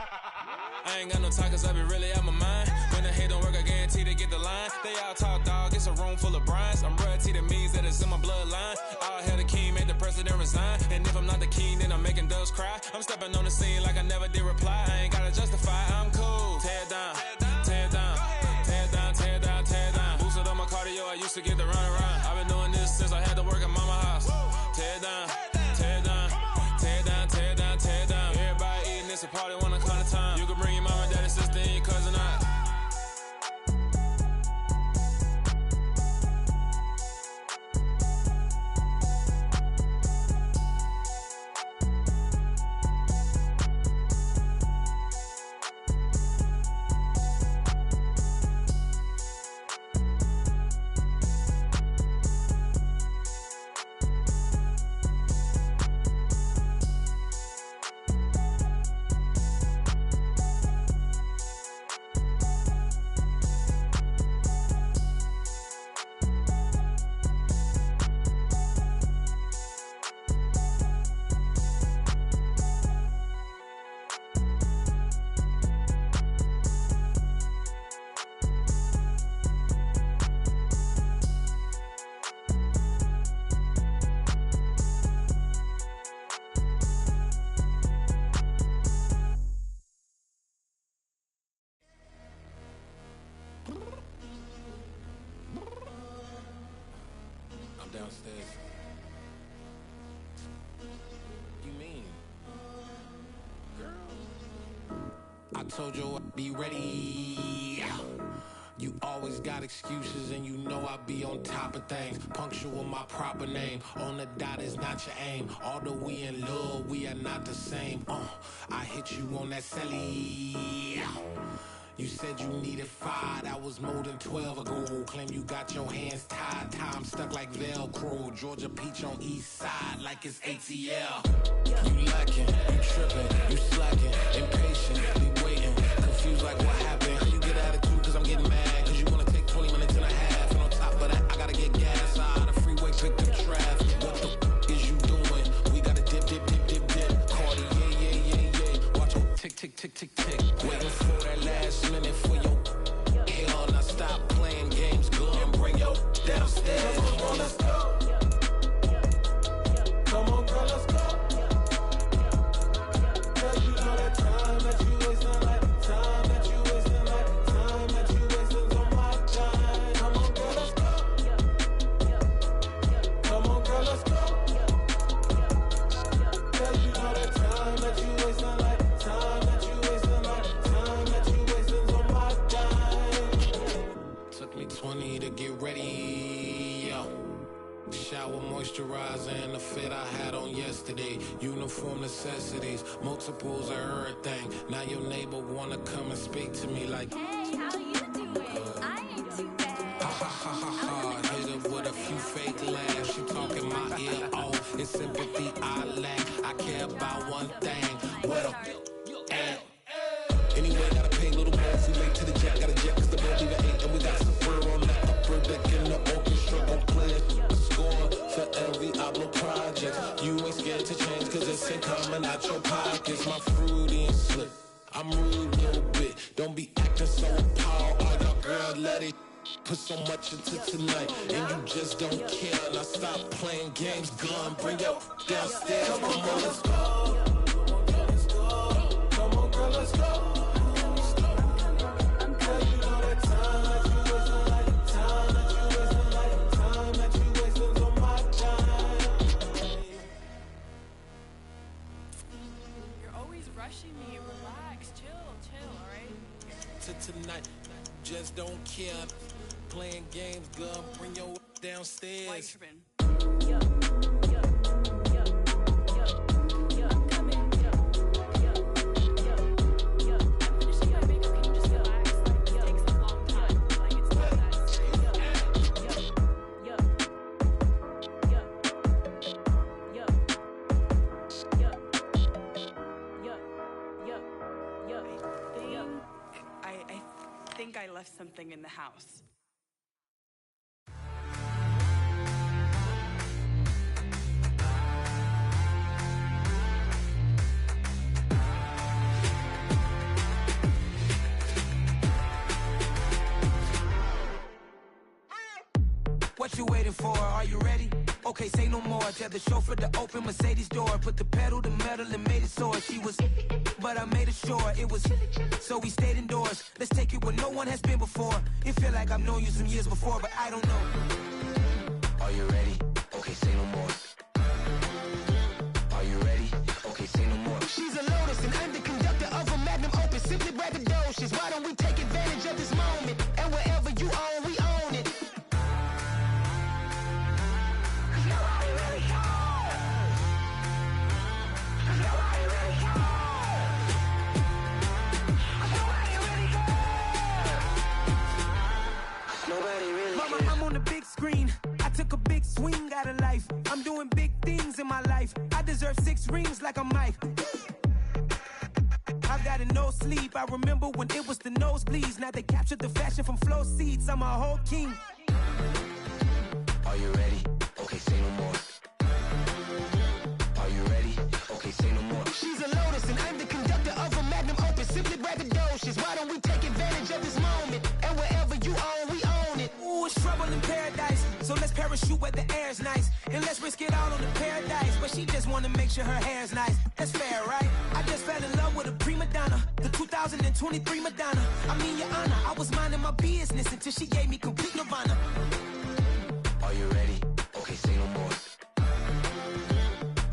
I ain't got no time cause I be really out my mind. When the hate don't work, I guarantee they get the line. They all talk dog, it's a room full of brinds. I'm royalty, that means that it's in my bloodline. All hail the king, make the president resign. And if I'm not the king, then I'm making doves cry. I'm stepping on the scene like I never did reply. I ain't gotta justify, I'm cool. Tear it down, tear it down, tear it down, tear it down, tear it down. Boosted on my cardio, I used to get to run around. I've been doing this since I had to work at mama house. Tear it down, tear it down, tear it down, tear it down, tear it down. Everybody eating, it's a party, wanna come to time. You can bring your mama, daddy, sister, and your cousin out. I'm downstairs. You mean? Girl, I told you I'd be ready. You always got excuses and you know I be on top of things. Punctual my proper name. On the dot is not your aim. Although we in love, we are not the same. I hit you on that celly. You said you needed 5, that was more than 12 ago. Claim you got your hands tied, time stuck like Velcro. Georgia peach on east side like it's ATL. You lacking, you tripping, you slacking, impatient, be waiting, confused like what happened. How you get attitude cause I'm getting mad, cause you wanna take 20 minutes and a half. And on top of that, I gotta get gas out of the freeway, pick up traffic. What the is you doing? We gotta dip, dip, dip, dip, dip. Cardi, yeah. Watch your tick, tick, tick, tick, tick. Waiting for that last minute for your hell. Now stop playing games, go and bring your downstairs. Come on, let's go. Come on, girl, let's go. Cause you know that time that you wasting, like time that you wasting, like time that you wasting's on my time. Come on, girl, let's go. Come on, girl, let's go. Cause you know that time that you wasting, like time that you wasting, like time that you wasting's on my dime. Took me 20 to get ready, yo. Shower, moisturizer, and the fit I had on yesterday. Uniform necessities, multiples of everything. Now your neighbor wanna come and speak to me like, hey, how you doing? I ain't too bad. ha ha ha ha ha. Hit her with a few fake laughs. She talking my ear off. It's sympathy I lack. I care about one thing. What a at. Anyway, jet, got a jet, cause the man leave at 8, and we got some fur on that upper deck in the orchestra, on play the score for every Ablo project. You ain't scared to change, cause it's ain't coming out your pockets. My fruity and slick, I'm rude a little bit. Don't be acting so appalled, all y'all girl, let it put so much into tonight, and you just don't care. Now stop playing games, gun, bring your downstairs. Come on, girl, let's go. Come on, girl, let's go. Girl, you know that time that you wasting, like time that you wasting, like time that you wasting on my time. You're always rushing me. Relax, chill, alright? To tonight, just don't care. Playing games, girl, bring your downstairs. Why you tripping? I think I left something in the house. What you waiting for? Are you ready? Okay, say no more. Tell the chauffeur to open Mercedes door. Put the pedal to metal and made it soar. She was, but I made it sure it was. So we stayed indoors. Let's take it where no one has been before. It feel like I've known you some years before, but I don't know. Are you ready? Okay, say no more. Are you ready? Okay, say no more. She's a Lotus and I'm the conductor of a Magnum Opus. Simply braggadocious. Why don't we take advantage of this moment? And wherever you own, we own it. Mama, I'm on the big screen. I took a big swing out of life. I'm doing big things in my life. I deserve 6 rings like I'm Mike. I've got no sleep. I remember when it was the nosebleeds. Now they captured the fashion from flow seats. I'm a whole king. Are you ready? Okay, say no more. Are you ready? Okay, say no more. She's a Lotus and I'm the conductor of a Magnum Opus. Simply braggadocious. Why don't we take advantage of this moment? And wherever you own, we own it. Ooh, it's trouble in paradise. So let's parachute where the air's nice. And let's risk it all on the paradise. But she just wanna make sure her hair's nice. That's fair, right? I just fell in love with a prima donna. The 2023 Madonna. I mean, your honor, I was minding my business until she gave me complete nirvana. Are you ready? Okay, say no more.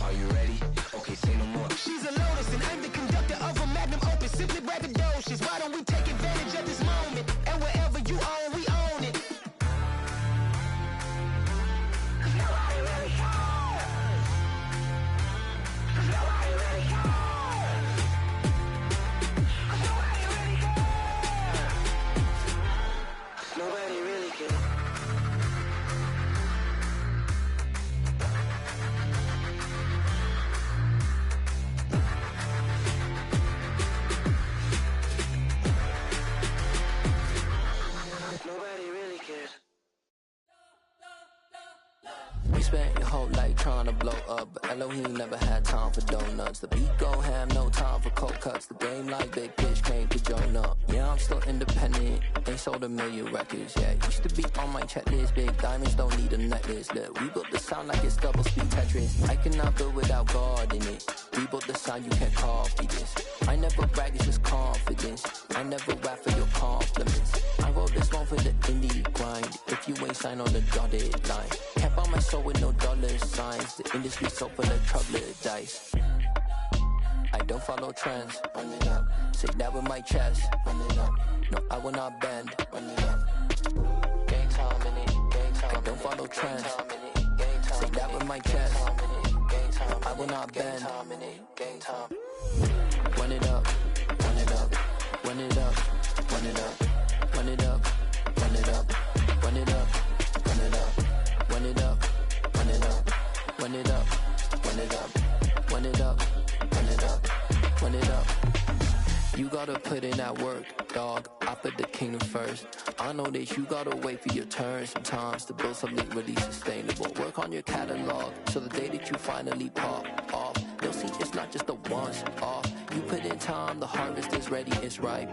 Are you ready? Okay, say no more. She's a Lotus and I'm the conductor of a Magnum Opus. Simply braggadocious. Why don't we take advantage of this moment? And wherever you own, we own it. Nobody really cares. Nobody really cares. Nobody really cares. Nobody really cares. Nobody really cares. We spent your whole life trying to blow up, but Elohim never had time for donuts. The beat go ham, no time for cold cuts. The game like Big Pitch came to join up. Yeah, I'm still independent, ain't sold 1 million records. Yeah, used to be on my checklist. Big diamonds don't need a necklace. Look, we built the sound like it's double speed Tetris. I cannot build without God in it. We built the sound, you can't copy this. I never brag, it's just confidence. I never rap for your compliments. I wrote this one for the indie grind. If you ain't signed on the dotted line, can't buy my soul with no dollar signs. The industry so full of troubled dice. I don't follow trends. Run it up. Say that with my chest. Run it up. No, I will not bend. Run it up. Gang time in it. Gang time. I don't follow trends. Say that with my chest. I will not bend. Gang time. Run it up. Run it up. Run it up. Run it up. Run it up. Run it up. Run it up. Run it up. Run it up. Run it up. Run it up. Run it up. Run it up. Run it up. Run it up. You got gotta put in that work, dog. I put the kingdom first. I know that you gotta wait for your turn sometimes to build something really sustainable. Work on your catalog, so the day that you finally pop off, they'll see it's not just a once off. You put in time, the harvest is ready, it's ripe.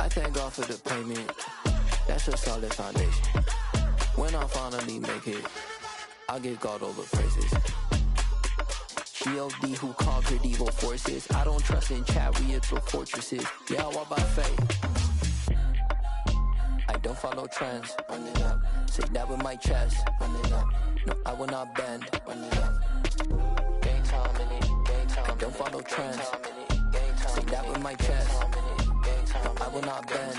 I thank God for the payment. That's a solid foundation. When I finally make it, I give God all the praises. G.O.D. who conquered evil forces. I don't trust in chariots or fortresses. Yeah, I walk by faith. I don't follow trends. Run it up. Say that with my chest. Run it up. No, I will not bend. Run it up. Game time in it. Game time. I don't follow trends. Say that with my chest. No, I will not bend.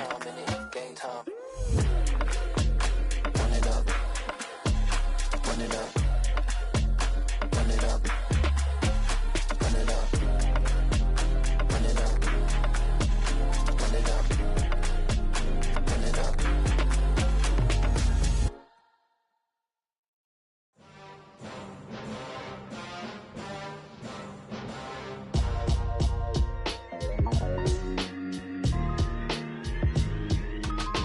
Game time. Run it up. Run it up. Run it up. Run it up. Run it up. Run it up. Run it up.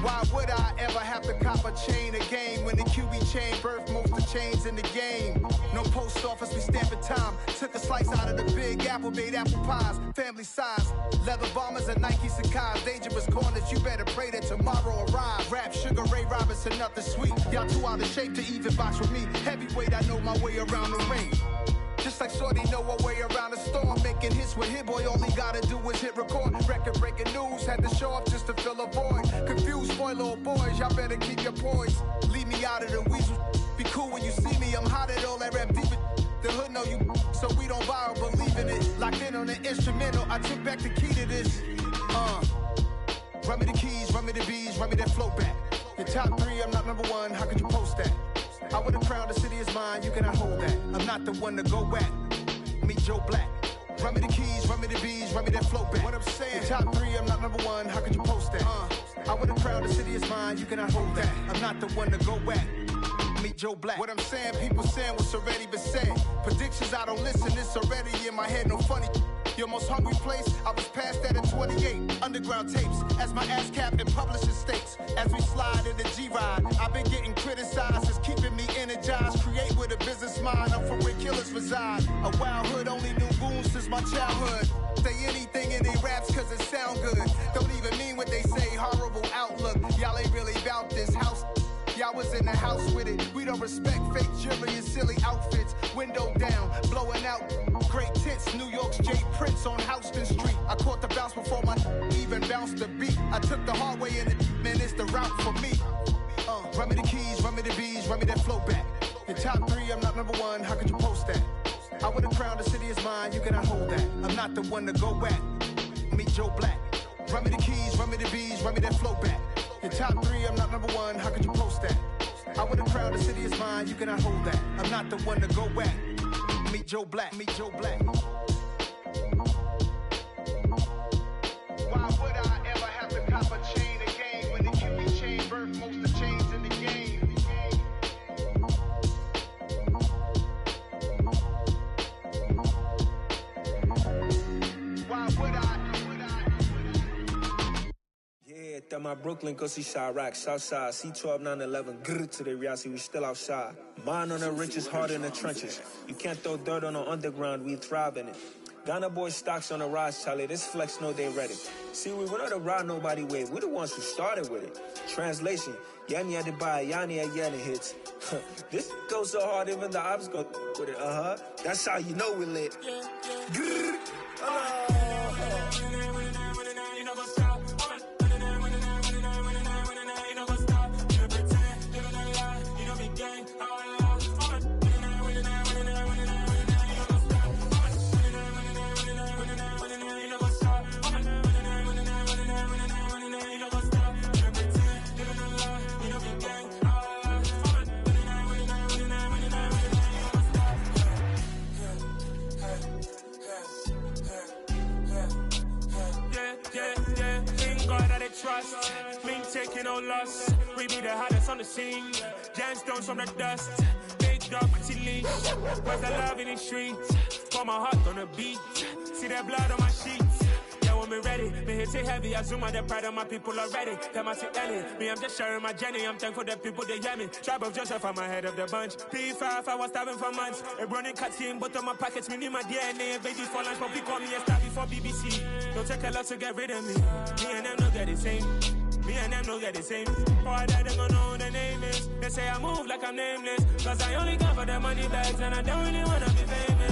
Why would I ever have to cop a chain a game when the QB chain birthed most of the chains in the game? No post office, we stamping time. Took a slice out of the big apple, made apple pies, family size. Leather bombers and Nike Sacai's, dangerous corners, you better pray that tomorrow arrive. Rap, Sugar Ray Robinson, nothing sweet. Y'all too out of shape to even box with me. Heavyweight, I know my way around the ring. Just like Shorty know her way around the storm. Making hits with Hit Boy, all he gotta do is hit record. Record breaking news, had to show up just to fill a void. Confused boy, little boys, y'all better keep your poise. Leave me out of the weasel. Be cool when you see me, I'm hot at all that rap deep. The hood know you, so we don't borrow, believe in it. Locked in on the instrumental, I took back the key to this. Run me the keys, run me the bees, run me that flow back. Your top three, I'm not number one, how could you post that? I would've crowned the city is mine, you cannot hold that. I'm not the one to go at. Meet Joe Black. Run me the keys, run me the bees, run me that flow back. What I'm saying, your top three, I'm not number one, how could you post that? I would've crowned the city is mine, you cannot hold that. I'm not the one to go at. Meet Joe Black. What I'm saying, people saying what's already been said. Predictions, I don't listen, it's already in my head, no funny. Your most hungry place, I was past that at 28. Underground tapes, as my ass cap in publishing states. As we slide in the G-Ride, I've been getting criticized, it's keeping me energized. Create with a business mind, I'm from where killers reside. A wild hood, only knew goons since my childhood. Say anything in they raps cause it sound good. Don't even mean what they say, horrible outlook. Y'all ain't really about this house. Y'all was in the house with it. We don't respect fake jewelry and silly outfits. Window down, blowing out great tits. New York's J. Prince on Houston Street. I caught the bounce before my even bounced the beat. I took the hard way in it, man, it's the route for me. Run me the keys, run me the bees, run me that flow back. Your top three, I'm not number one, how could you post that? I would've crowned the city is mine, you cannot hold that. I'm not the one to go at. Meet Joe Black. Run me the keys, run me the bees, run me that flow back. Your top three, I'm not number one, how could you post that? I would've crowned the city is mine, you cannot hold that. I'm not the one to go at. Meet Joe Black, meet Joe Black. Why would I ever have to cop a chain a game when the QB chain birthed most of the chains in the game? Why would I? Yeah, that my Brooklyn, go see Chirac, Southside, C12, 911, grrr to the reality, we still outside. Mine on the richest, heart in the trenches. You can't throw dirt on the underground, we thrive in it. Ghana boy stocks on the rise, Charlie, this flex know they ready. See, we were not to ride nobody with, we're the ones who started with it. Translation, Yanni had to buy, Yanni had Yanni hits. This goes so hard, even the ops go with it, That's how you know we lit. Grrr, trust, me taking no loss. We be the hottest on the scene. Gemstones from the dust. Big dog, pretty leash. Where's the love in the streets? Pour my heart on the beat. See that blood on my sheets. Yeah, hold me ready. Me hit it heavy, I zoom on the pride of my people already. Them I see Ellie, me I'm just sharing my journey. I'm thankful that people they hear me. Tribe of Joseph, I'm ahead of the bunch. P5, I was starving for months. A running cut team, but on my pockets, me need my DNA. Baby for lunch, but we call me a star before BBC. Don't take a lot to get rid of me. Me and them no get the same. Me and them no get the same. Boy, that they gonna know who the name is. They say I move like I'm nameless. Cause I only got for the money bags and I don't really wanna be famous.